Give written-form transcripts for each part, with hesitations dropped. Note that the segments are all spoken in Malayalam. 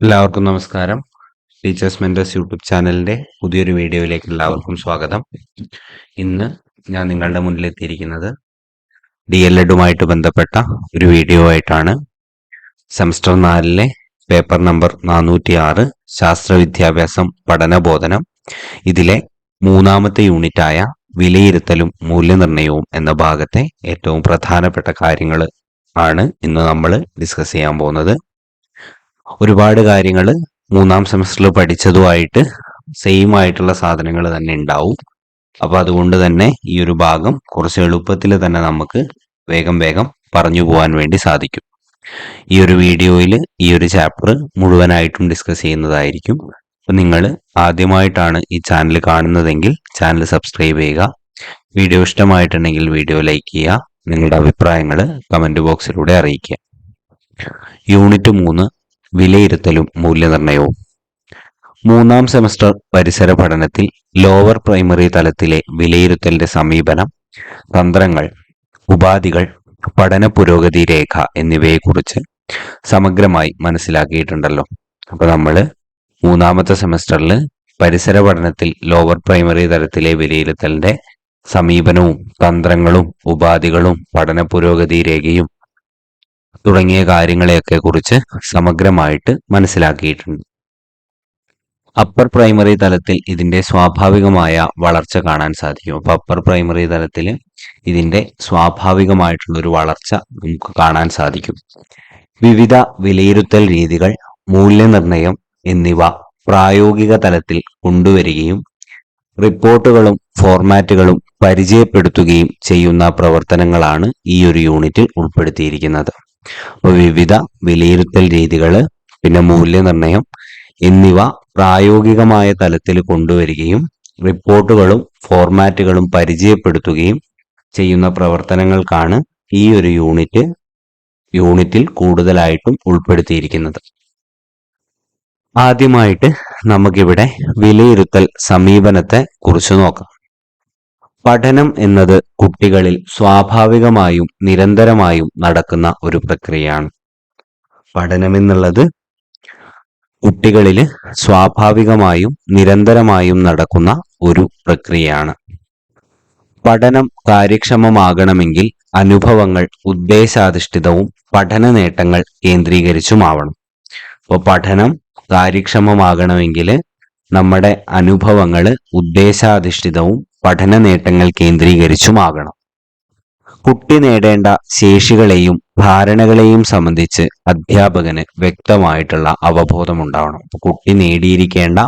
എല്ലാവർക്കും നമസ്കാരം. ടീച്ചേഴ്സ് മെന്റേഴ്സ് യൂട്യൂബ് ചാനലിന്റെ പുതിയൊരു വീഡിയോയിലേക്ക് എല്ലാവർക്കും സ്വാഗതം. ഇന്ന് ഞാൻ നിങ്ങളുടെ മുന്നിൽ എത്തിയിരിക്കുന്നത് DLEDുമായിട്ട് ബന്ധപ്പെട്ട ഒരു വീഡിയോ ആയിട്ടാണ്. സെമസ്റ്റർ 4 പേപ്പർ നമ്പർ 406 ശാസ്ത്ര വിദ്യാഭ്യാസം പഠനബോധനം ഇതിലെ 3ാമത്തെ യൂണിറ്റായ വിലയിരുത്തലും മൂല്യനിർണ്ണയവും എന്ന ഭാഗത്തെ ഏറ്റവും പ്രധാനപ്പെട്ട കാര്യങ്ങൾ ആണ് ഇന്ന് നമ്മൾ ഡിസ്കസ് ചെയ്യാൻ പോകുന്നത്. ഒരുപാട് കാര്യങ്ങൾ 3ാം സെമസ്റ്ററിൽ പഠിച്ചതുമായിട്ട് സെയിം ആയിട്ടുള്ള സാധനങ്ങൾ തന്നെ ഉണ്ടാവും. അപ്പോൾ അതുകൊണ്ട് തന്നെ ഈ ഒരു ഭാഗം കുറച്ച് എളുപ്പത്തിൽ തന്നെ നമുക്ക് വേഗം പറഞ്ഞു പോകാൻ വേണ്ടി സാധിക്കും. ഈ ഒരു വീഡിയോയിൽ ഈ ഒരു ചാപ്റ്റർ മുഴുവനായിട്ടും ഡിസ്കസ് ചെയ്യുന്നതായിരിക്കും. അപ്പം നിങ്ങൾ ആദ്യമായിട്ടാണ് ഈ ചാനൽ കാണുന്നതെങ്കിൽ ചാനൽ സബ്സ്ക്രൈബ് ചെയ്യുക. വീഡിയോ ഇഷ്ടമായിട്ടുണ്ടെങ്കിൽ വീഡിയോ ലൈക്ക് ചെയ്യുക. നിങ്ങളുടെ അഭിപ്രായങ്ങൾ കമൻറ്റ് ബോക്സിലൂടെ അറിയിക്കുക. യൂണിറ്റ് 3 വിലയിരുത്തലും മൂല്യനിർണ്ണയവും. 3ാം സെമസ്റ്റർ പരിസര പഠനത്തിൽ ലോവർ പ്രൈമറി തലത്തിലെ വിലയിരുത്തലിന്റെ സമീപനം, തന്ത്രങ്ങൾ, ഉപാധികൾ, പഠന പുരോഗതി രേഖ എന്നിവയെക്കുറിച്ച് സമഗ്രമായി മനസ്സിലാക്കിയിട്ടുണ്ടല്ലോ. അപ്പോൾ നമ്മൾ 3ാമത്തെ സെമസ്റ്ററിൽ പരിസര പഠനത്തിൽ ലോവർ പ്രൈമറി തലത്തിലെ വിലയിരുത്തലിന്റെ സമീപനവും തന്ത്രങ്ങളും ഉപാധികളും പഠന പുരോഗതി രേഖയും തുടങ്ങിയ കാര്യങ്ങളെയൊക്കെ കുറിച്ച് സമഗ്രമായിട്ട് മനസ്സിലാക്കിയിട്ടുണ്ട്. അപ്പർ പ്രൈമറി തലത്തിൽ ഇതിന്റെ സ്വാഭാവികമായ വളർച്ച കാണാൻ സാധിക്കും. അപ്പോൾ അപ്പർ പ്രൈമറി തലത്തിൽ ഇതിന്റെ സ്വാഭാവികമായിട്ടുള്ളൊരു വളർച്ച നമുക്ക് കാണാൻ സാധിക്കും. വിവിധ വിലയിരുത്തൽ രീതികൾ, മൂല്യനിർണ്ണയം എന്നിവ പ്രായോഗിക തലത്തിൽ കൊണ്ടുവരികയും റിപ്പോർട്ടുകളും ഫോർമാറ്റുകളും പരിചയപ്പെടുത്തുകയും ചെയ്യുന്ന പ്രവർത്തനങ്ങളാണ് ഈ ഒരു യൂണിറ്റിൽ ഉൾപ്പെടുത്തിയിരിക്കുന്നത്. അപ്പോൾ വിവിധ വിലയിരുത്തൽ രീതികൾ, പിന്നെ മൂല്യനിർണ്ണയം എന്നിവ പ്രായോഗികമായ തലത്തിൽ കൊണ്ടുവരികയും റിപ്പോർട്ടുകളും ഫോർമാറ്റുകളും പരിചയപ്പെടുത്തുകയും ചെയ്യുന്ന പ്രവർത്തനങ്ങൾക്കാണ് ഈ ഒരു യൂണിറ്റിൽ കൂടുതലായിട്ടും ഉൾപ്പെടുത്തിയിരിക്കുന്നത്. ആദ്യമായിട്ട് നമുക്കിവിടെ വിലയിരുത്തൽ സമീപനത്തെ കുറിച്ച് നോക്കാം. പഠനം എന്നത് കുട്ടികളിൽ സ്വാഭാവികമായും നിരന്തരമായും നടക്കുന്ന ഒരു പ്രക്രിയയാണ്. പഠനം എന്നുള്ളത് കുട്ടികളിൽ സ്വാഭാവികമായും നിരന്തരമായും നടക്കുന്ന ഒരു പ്രക്രിയയാണ്. പഠനം കാര്യക്ഷമമാകണമെങ്കിൽ അനുഭവങ്ങൾ ഉദ്ദേശാധിഷ്ഠിതവും പഠന നേട്ടങ്ങൾ കേന്ദ്രീകരിച്ചുമാവണം. അപ്പോൾ പഠനം കാര്യക്ഷമമാകണമെങ്കിൽ നമ്മുടെ അനുഭവങ്ങൾ ഉദ്ദേശാധിഷ്ഠിതവും പഠന നേട്ടങ്ങൾ കേന്ദ്രീകരിച്ചുമാകണം. കുട്ടി നേടേണ്ട ശേഷികളെയും ധാരണകളെയും സംബന്ധിച്ച് അധ്യാപകന് വ്യക്തമായിട്ടുള്ള അവബോധമുണ്ടാവണം. കുട്ടി നേടിയിരിക്കേണ്ട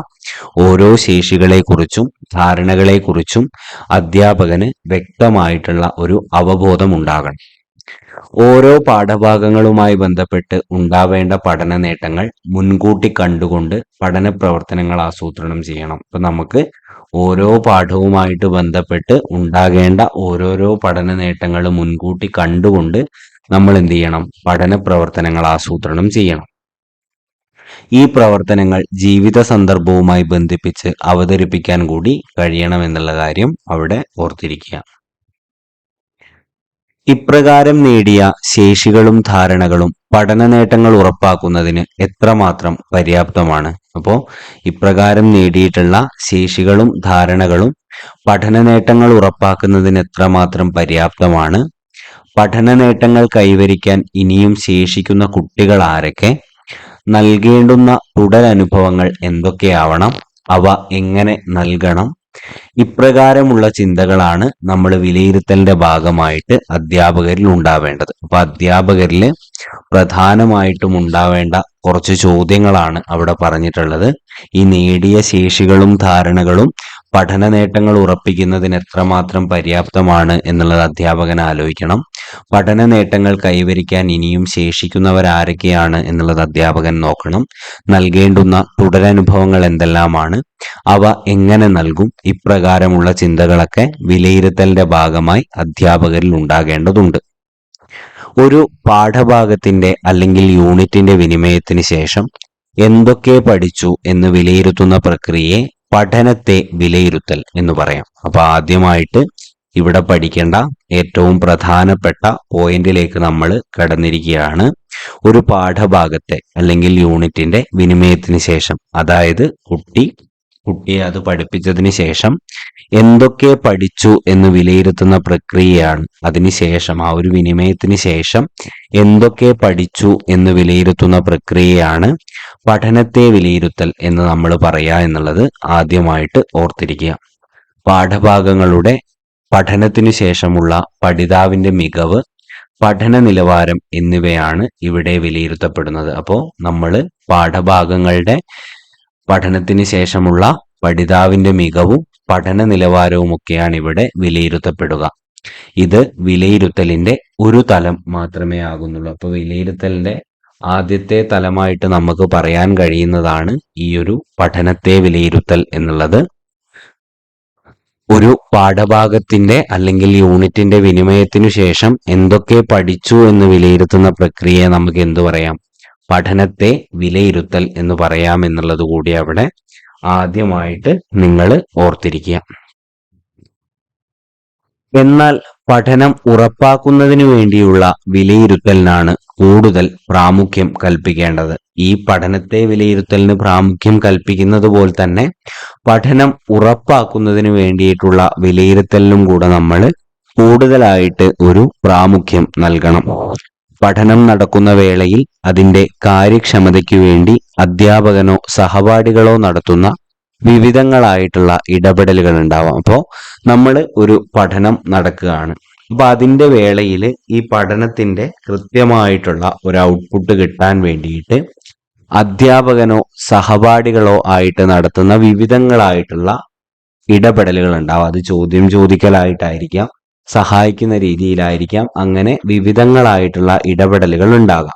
ഓരോ ശേഷികളെക്കുറിച്ചും ധാരണകളെക്കുറിച്ചും അധ്യാപകന് വ്യക്തമായിട്ടുള്ള ഒരു അവബോധം ഉണ്ടാകണം. ഓരോ പാഠഭാഗങ്ങളുമായി ബന്ധപ്പെട്ട് ഉണ്ടാവേണ്ട പഠന നേട്ടങ്ങൾ മുൻകൂട്ടി കണ്ടുകൊണ്ട് പഠന പ്രവർത്തനങ്ങൾ ആസൂത്രണം ചെയ്യണം. ഇപ്പൊ നമുക്ക് ഓരോ പാഠവുമായിട്ട് ബന്ധപ്പെട്ട് ഉണ്ടാകേണ്ട ഓരോരോ പഠന നേട്ടങ്ങൾ മുൻകൂട്ടി കണ്ടുകൊണ്ട് നമ്മൾ എന്ത് ചെയ്യണം? പഠന പ്രവർത്തനങ്ങൾ ആസൂത്രണം ചെയ്യണം. ഈ പ്രവർത്തനങ്ങൾ ജീവിത സന്ദർഭവുമായി ബന്ധിപ്പിച്ച് അവതരിപ്പിക്കാൻ കൂടി കഴിയണം എന്നുള്ള കാര്യം അവിടെ ഓർത്തിരിക്കുക. ഇപ്രകാരം നേടിയ ശേഷികളും ധാരണകളും പഠന നേട്ടങ്ങൾ ഉറപ്പാക്കുന്നതിന് എത്രമാത്രം പര്യാപ്തമാണ്? അപ്പോൾ ഇപ്രകാരം നേടിയിട്ടുള്ള ശേഷികളും ധാരണകളും പഠന നേട്ടങ്ങൾ ഉറപ്പാക്കുന്നതിന് എത്രമാത്രം പര്യാപ്തമാണ്? പഠന നേട്ടങ്ങൾ കൈവരിക്കാൻ ഇനിയും ശേഷിക്കുന്ന കുട്ടികൾ ആരൊക്കെ? നൽകേണ്ടുന്ന തുടരനുഭവങ്ങൾ എന്തൊക്കെയാവണം? അവ എങ്ങനെ നൽകണം? ഇപ്രകാരമുള്ള ചിന്തകളാണ് നമ്മൾ വിലയിരുത്തലിന്റെ ഭാഗമായിട്ട് അധ്യാപകരിൽ ഉണ്ടാവേണ്ടത്. അപ്പൊ അധ്യാപകരിൽ പ്രധാനമായിട്ടും ഉണ്ടാവേണ്ട കുറച്ച് ചോദ്യങ്ങളാണ് അവിടെ പറഞ്ഞിട്ടുള്ളത്. ഈ നേടിയ ശേഷികളും ധാരണകളും പഠന നേട്ടങ്ങൾ ഉറപ്പിക്കുന്നതിന് എത്രമാത്രം പര്യാപ്തമാണ് എന്നുള്ളത് അധ്യാപകൻ ആലോചിക്കണം. പഠന നേട്ടങ്ങൾ കൈവരിക്കാൻ ഇനിയും ശേഷിക്കുന്നവർ ആരൊക്കെയാണ് എന്നുള്ളത് അധ്യാപകൻ നോക്കണം. നൽകേണ്ടുന്ന തുടരനുഭവങ്ങൾ എന്തെല്ലാമാണ്? അവ എങ്ങനെ നൽകും? ഇപ്രകാരമുള്ള ചിന്തകളൊക്കെ വിലയിരുത്തലിന്റെ ഭാഗമായി അധ്യാപകരിൽ ഉണ്ടാകേണ്ടതുണ്ട്. ഒരു പാഠഭാഗത്തിന്റെ അല്ലെങ്കിൽ യൂണിറ്റിന്റെ വിനിമയത്തിന് ശേഷം എന്തൊക്കെ പഠിച്ചു എന്ന് വിലയിരുത്തുന്ന പ്രക്രിയയെ പഠനത്തെ വിലയിരുത്തൽ എന്ന് പറയാം. അപ്പൊ ആദ്യമായിട്ട് ഇവിടെ പഠിക്കേണ്ട ഏറ്റവും പ്രധാനപ്പെട്ട പോയിന്റിലേക്ക് നമ്മൾ കടന്നിരിക്കുകയാണ്. ഒരു പാഠഭാഗത്തെ അല്ലെങ്കിൽ യൂണിറ്റിന്റെ വിനിമയത്തിന് ശേഷം, അതായത് കുട്ടിയെ അത് പഠിപ്പിച്ചതിന് ശേഷം എന്തൊക്കെ പഠിച്ചു എന്ന് വിലയിരുത്തുന്ന പ്രക്രിയയാണ്. അതിനുശേഷം ആ ഒരു വിനിമയത്തിന് ശേഷം എന്തൊക്കെ പഠിച്ചു എന്ന് വിലയിരുത്തുന്ന പ്രക്രിയയാണ് പഠനത്തെ വിലയിരുത്തൽ എന്ന് നമ്മൾ പറയാ എന്നുള്ളത് ആദ്യമായിട്ട് ഓർത്തിരിക്കുക. പാഠഭാഗങ്ങളുടെ പഠനത്തിനു ശേഷമുള്ള പഠിതാവിന്റെ മികവ്, പഠന നിലവാരം എന്നിവയാണ് ഇവിടെ വിലയിരുത്തപ്പെടുന്നത്. അപ്പോൾ നമ്മൾ പാഠഭാഗങ്ങളുടെ പഠനത്തിന് ശേഷമുള്ള പഠിതാവിന്റെ മികവും പഠന നിലവാരവും ഒക്കെയാണ് ഇവിടെ വിലയിരുത്തപ്പെടുക. ഇത് വിലയിരുത്തലിന്റെ ഒരു തലം മാത്രമേ ആകുന്നുള്ളൂ. അപ്പോൾ വിലയിരുത്തലിന്റെ ആദ്യത്തെ തലമായിട്ട് നമുക്ക് പറയാൻ കഴിയുന്നതാണ് ഈ ഒരു പഠനത്തെ വിലയിരുത്തൽ എന്നുള്ളത്. ഒരു പാഠഭാഗത്തിന്റെ അല്ലെങ്കിൽ യൂണിറ്റിന്റെ വിനിമയത്തിനു ശേഷം എന്തൊക്കെ പഠിച്ചു എന്ന് വിലയിരുത്തുന്ന പ്രക്രിയയെ നമുക്ക് എന്തു പറയാം? പഠനത്തെ വിലയിരുത്തൽ എന്ന് പറയാം എന്നുള്ളത് കൂടി അവിടെ ആദ്യമായിട്ട് നിങ്ങൾ ഓർത്തിരിക്കുക. എന്നാൽ പഠനം ഉറപ്പാക്കുന്നതിന് വേണ്ടിയുള്ള വിലയിരുത്തലിനാണ് കൂടുതൽ പ്രാമുഖ്യം കൽപ്പിക്കേണ്ടത്. ഈ പഠനത്തെ വിലയിരുത്തലിന് പ്രാമുഖ്യം കൽപ്പിക്കുന്നത് പോലെ തന്നെ പഠനം ഉറപ്പാക്കുന്നതിന് വേണ്ടിയിട്ടുള്ള വിലയിരുത്തലിനും കൂടെ നമ്മൾ കൂടുതലായിട്ട് ഒരു പ്രാമുഖ്യം നൽകണം. പഠനം നടക്കുന്ന വേളയിൽ അതിന്റെ കാര്യക്ഷമതയ്ക്ക് വേണ്ടി അധ്യാപകനോ സഹപാഠികളോ നടത്തുന്ന വിവിധങ്ങളായിട്ടുള്ള ഇടപെടലുകൾ ഉണ്ടാവാം. അപ്പോൾ നമ്മൾ ഒരു പഠനം നടക്കുകയാണ്. അപ്പൊ അതിന്റെ വേളയിൽ ഈ പഠനത്തിന്റെ കൃത്യമായിട്ടുള്ള ഒരു ഔട്ട്പുട്ട് കിട്ടാൻ വേണ്ടിയിട്ട് അധ്യാപകനോ സഹപാഠികളോ ആയിട്ട് നടത്തുന്ന വിവിധങ്ങളായിട്ടുള്ള ഇടപെടലുകൾ ഉണ്ടാവും. അത് ചോദ്യം ചോദിക്കലായിട്ടായിരിക്കാം, സഹായിക്കുന്ന രീതിയിലായിരിക്കാം, അങ്ങനെ വിവിധങ്ങളായിട്ടുള്ള ഇടപെടലുകൾ ഉണ്ടാകാം.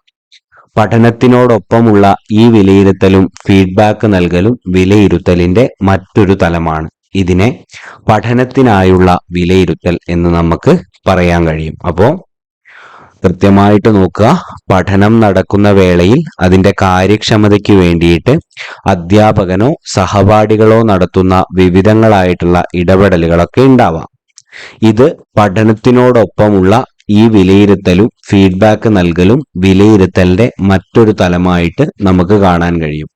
പഠനത്തിനോടൊപ്പമുള്ള ഈ വിലയിരുത്തലും ഫീഡ്ബാക്ക് നൽകലും വിലയിരുത്തലിന്റെ മറ്റൊരു തലമാണ്. ഇതിനെ പഠനത്തിനായുള്ള വിലയിരുത്തൽ എന്ന് നമുക്ക് പറയാൻ കഴിയും. അപ്പോൾ കൃത്യമായിട്ട് നോക്കുക, പഠനം നടക്കുന്ന വേളയിൽ അതിന്റെ കാര്യക്ഷമതയ്ക്ക് വേണ്ടിയിട്ട് അധ്യാപകനോ സഹപാഠികളോ നടത്തുന്ന വിവിധങ്ങളായിട്ടുള്ള ഇടപെടലുകളൊക്കെ ഉണ്ടാവാം. ഇത് പഠനത്തിനോടൊപ്പമുള്ള ഈ വിലയിരുത്തലും ഫീഡ്ബാക്ക് നൽകലും വിലയിരുത്തലിന്റെ മറ്റൊരു തലമായിട്ട് നമുക്ക് കാണാൻ കഴിയും.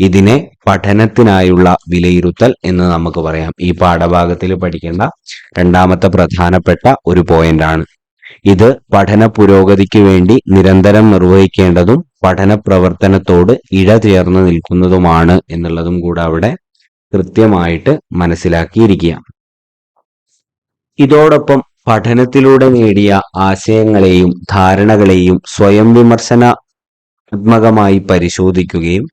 ഇതിനെ പഠനത്തിനായുള്ള വിലയിരുത്തൽ എന്ന് നമുക്ക് പറയാം. ഈ പാഠഭാഗത്തിൽ പഠിക്കേണ്ട രണ്ടാമത്തെ പ്രധാനപ്പെട്ട ഒരു പോയിന്റാണ് ഇത്. പഠന പുരോഗതിക്ക് വേണ്ടി നിരന്തരം നിർവഹിക്കേണ്ടതും പഠന പ്രവർത്തനത്തോട് ഇഴചേർന്ന് നിൽക്കുന്നതുമാണ് എന്നുള്ളതും കൂടെ അവിടെ കൃത്യമായിട്ട് മനസ്സിലാക്കിയിരിക്കുക. ഇതോടൊപ്പം പഠനത്തിലൂടെ നേടിയ ആശയങ്ങളെയും ധാരണകളെയും സ്വയം വിമർശനാത്മകമായി പരിശോധിക്കുകയും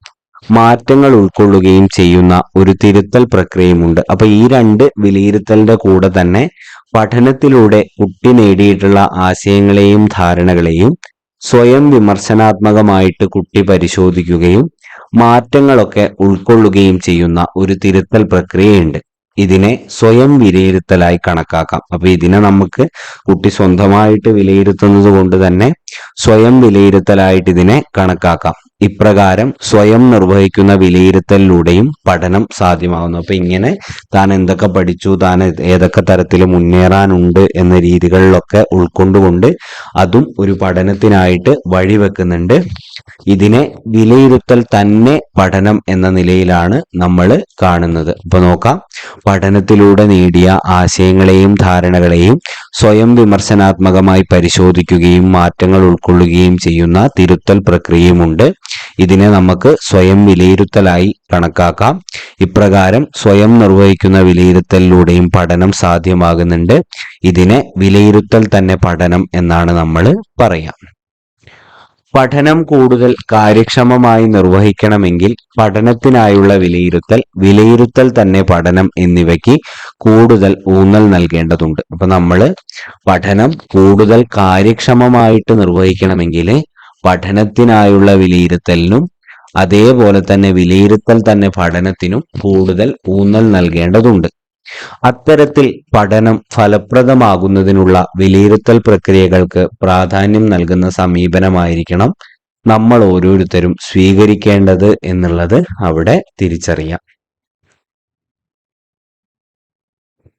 മാറ്റങ്ങൾ ഉൾക്കൊള്ളുകയും ചെയ്യുന്ന ഒരു തിരുത്തൽ പ്രക്രിയയുമുണ്ട്. അപ്പൊ ഈ രണ്ട് വിലയിരുത്തലിന്റെ കൂടെ തന്നെ പഠനത്തിലൂടെ കുട്ടി നേടിയിട്ടുള്ള ആശയങ്ങളെയും ധാരണകളെയും സ്വയം വിമർശനാത്മകമായിട്ട് കുട്ടി പരിശോധിക്കുകയും മാറ്റങ്ങളൊക്കെ ഉൾക്കൊള്ളുകയും ചെയ്യുന്ന ഒരു തിരുത്തൽ പ്രക്രിയയുണ്ട്. ഇതിനെ സ്വയം വിലയിരുത്തലായി കണക്കാക്കാം. അപ്പൊ ഇതിനെ നമുക്ക് കുട്ടി സ്വന്തമായിട്ട് വിലയിരുത്തുന്നത് കൊണ്ട് തന്നെ സ്വയം വിലയിരുത്തലായിട്ട് ഇതിനെ കണക്കാക്കാം. ഇപ്രകാരം സ്വയം നിർവഹിക്കുന്ന വിലയിരുത്തലിലൂടെയും പഠനം സാധ്യമാകുന്നു. അപ്പൊ ഇങ്ങനെ താൻ എന്തൊക്കെ പഠിച്ചു, താൻ ഏതൊക്കെ തരത്തിൽ മുന്നേറാനുണ്ട് എന്ന രീതികളിലൊക്കെ ഉൾക്കൊണ്ടുകൊണ്ട് അതും ഒരു പഠനത്തിനായിട്ട് വഴിവെക്കുന്നുണ്ട്. ഇതിനെ വിലയിരുത്തൽ തന്നെ പഠനം എന്ന നിലയിലാണ് നമ്മൾ കാണുന്നത്. അപ്പൊ നോക്കാം, പഠനത്തിലൂടെ നേടിയ ആശയങ്ങളെയും ധാരണകളെയും സ്വയം വിമർശനാത്മകമായി പരിശോധിക്കുകയും മാറ്റങ്ങൾ ഉൾക്കൊള്ളുകയും ചെയ്യുന്ന തിരുത്തൽ പ്രക്രിയയുമുണ്ട്. ഇതിനെ നമുക്ക് സ്വയം വിലയിരുത്തലായി കണക്കാക്കാം. ഇപ്രകാരം സ്വയം നിർവഹിക്കുന്ന വിലയിരുത്തലിലൂടെയും പഠനം സാധ്യമാകുന്നുണ്ട്. ഇതിനെ വിലയിരുത്തൽ തന്നെ പഠനം എന്നാണ് നമ്മൾ പറയാം. പഠനം കൂടുതൽ കാര്യക്ഷമമായി നിർവഹിക്കണമെങ്കിൽ പഠനത്തിനായുള്ള വിലയിരുത്തൽ തന്നെ പഠനം എന്നിവയ്ക്ക് കൂടുതൽ ഊന്നൽ നൽകേണ്ടതുണ്ട്. അപ്പൊ നമ്മൾ പഠനം കൂടുതൽ കാര്യക്ഷമമായിട്ട് നിർവഹിക്കണമെങ്കിൽ പഠനത്തിനായുള്ള വിലയിരുത്തലിനും അതേപോലെ തന്നെ വിലയിരുത്തൽ തന്നെ പഠനത്തിനും കൂടുതൽ ഊന്നൽ നൽകേണ്ടതുണ്ട്. അത്തരത്തിൽ പഠനം ഫലപ്രദമാകുന്നതിനുള്ള വിലയിരുത്തൽ പ്രക്രിയകൾക്ക് പ്രാധാന്യം നൽകുന്ന സമീപനമായിരിക്കണം നമ്മൾ ഓരോരുത്തരും സ്വീകരിക്കേണ്ടത് എന്നുള്ളത് അവിടെ തിരിച്ചറിയാം.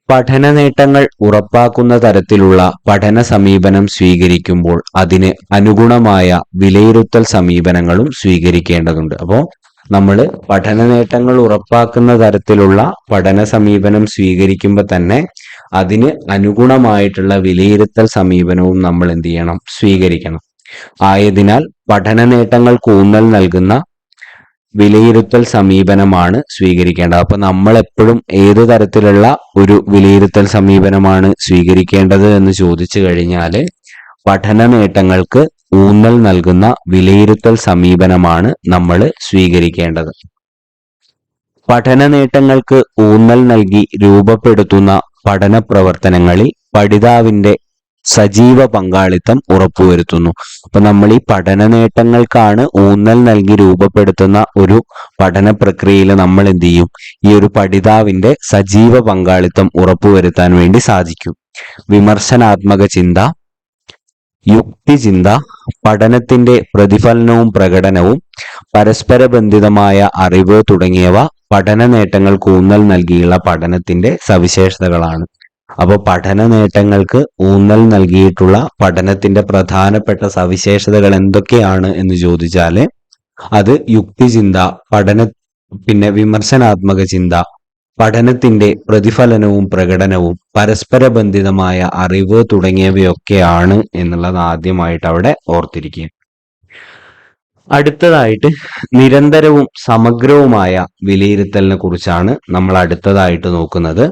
പഠന നേട്ടങ്ങൾ ഉറപ്പാക്കുന്ന തരത്തിലുള്ള പഠന സമീപനം സ്വീകരിക്കുമ്പോൾ അതിന് അനുഗുണമായ വിലയിരുത്തൽ സമീപനങ്ങളും സ്വീകരിക്കേണ്ടതുണ്ട്. അപ്പോൾ നമ്മൾ പഠന നേട്ടങ്ങൾ ഉറപ്പാക്കുന്ന തരത്തിലുള്ള പഠന സമീപനം സ്വീകരിക്കുമ്പോൾ തന്നെ അതിന് അനുഗുണമായിട്ടുള്ള വിലയിരുത്തൽ സമീപനവും നമ്മൾ എന്ത് ചെയ്യണം? സ്വീകരിക്കണം. ആയതിനാൽ പഠന നേട്ടങ്ങൾക്ക് ഊന്നൽ നൽകുന്ന വിലയിരുത്തൽ സമീപനമാണ് സ്വീകരിക്കേണ്ടത്. അപ്പൊ നമ്മൾ എപ്പോഴും ഏത് തരത്തിലുള്ള ഒരു വിലയിരുത്തൽ സമീപനമാണ് സ്വീകരിക്കേണ്ടത് എന്ന് ചോദിച്ചു കഴിഞ്ഞാൽ പഠന നേട്ടങ്ങൾക്ക് ഊന്നൽ നൽകുന്ന വിലയിരുത്തൽ സമീപനമാണ് നമ്മൾ സ്വീകരിക്കേണ്ടത്. പഠന നേട്ടങ്ങൾക്ക് ഊന്നൽ നൽകി രൂപപ്പെടുത്തുന്ന പഠന പ്രവർത്തനങ്ങളിൽ പഠിതാവിന്റെ സജീവ പങ്കാളിത്തം ഉറപ്പുവരുത്തുന്നു. അപ്പൊ നമ്മൾ ഈ പഠന നേട്ടങ്ങൾക്കാണ് ഊന്നൽ നൽകി രൂപപ്പെടുത്തുന്ന ഒരു പഠന പ്രക്രിയയിൽ നമ്മൾ എന്ത് ചെയ്യും? ഈ ഒരു പഠിതാവിന്റെ സജീവ പങ്കാളിത്തം ഉറപ്പുവരുത്താൻ വേണ്ടി സാധിക്കും. വിമർശനാത്മക ചിന്ത, യുക്തിചിന്ത, പഠനത്തിന്റെ പ്രതിഫലനവും പ്രകടനവും, പരസ്പര ബന്ധിതമായ അറിവ് തുടങ്ങിയവ പഠന നേട്ടങ്ങൾക്ക് ഊന്നൽ നൽകിയുള്ള പഠനത്തിന്റെ സവിശേഷതകളാണ്. അപ്പോൾ പഠന നേട്ടങ്ങൾക്ക് ഊന്നൽ നൽകിയിട്ടുള്ള പഠനത്തിന്റെ പ്രധാനപ്പെട്ട സവിശേഷതകൾ എന്തൊക്കെയാണ് എന്ന് ചോദിച്ചാൽ അത് യുക്തിചിന്ത, പിന്നെ വിമർശനാത്മക ചിന്ത, പഠനത്തിന്റെ പ്രതിഫലനവും പ്രകടനവും, പരസ്പര ബന്ധിതമായ അറിവ് തുടങ്ങിയവയൊക്കെയാണ് എന്നുള്ളത് ആദ്യമായിട്ട് അവിടെ ഓർത്തിരിക്കുക. അടുത്തതായിട്ട് നിരന്തരവും സമഗ്രവുമായ വിലയിരുത്തലിനെ കുറിച്ചാണ് നമ്മൾ അടുത്തതായിട്ട് നോക്കുന്നത്.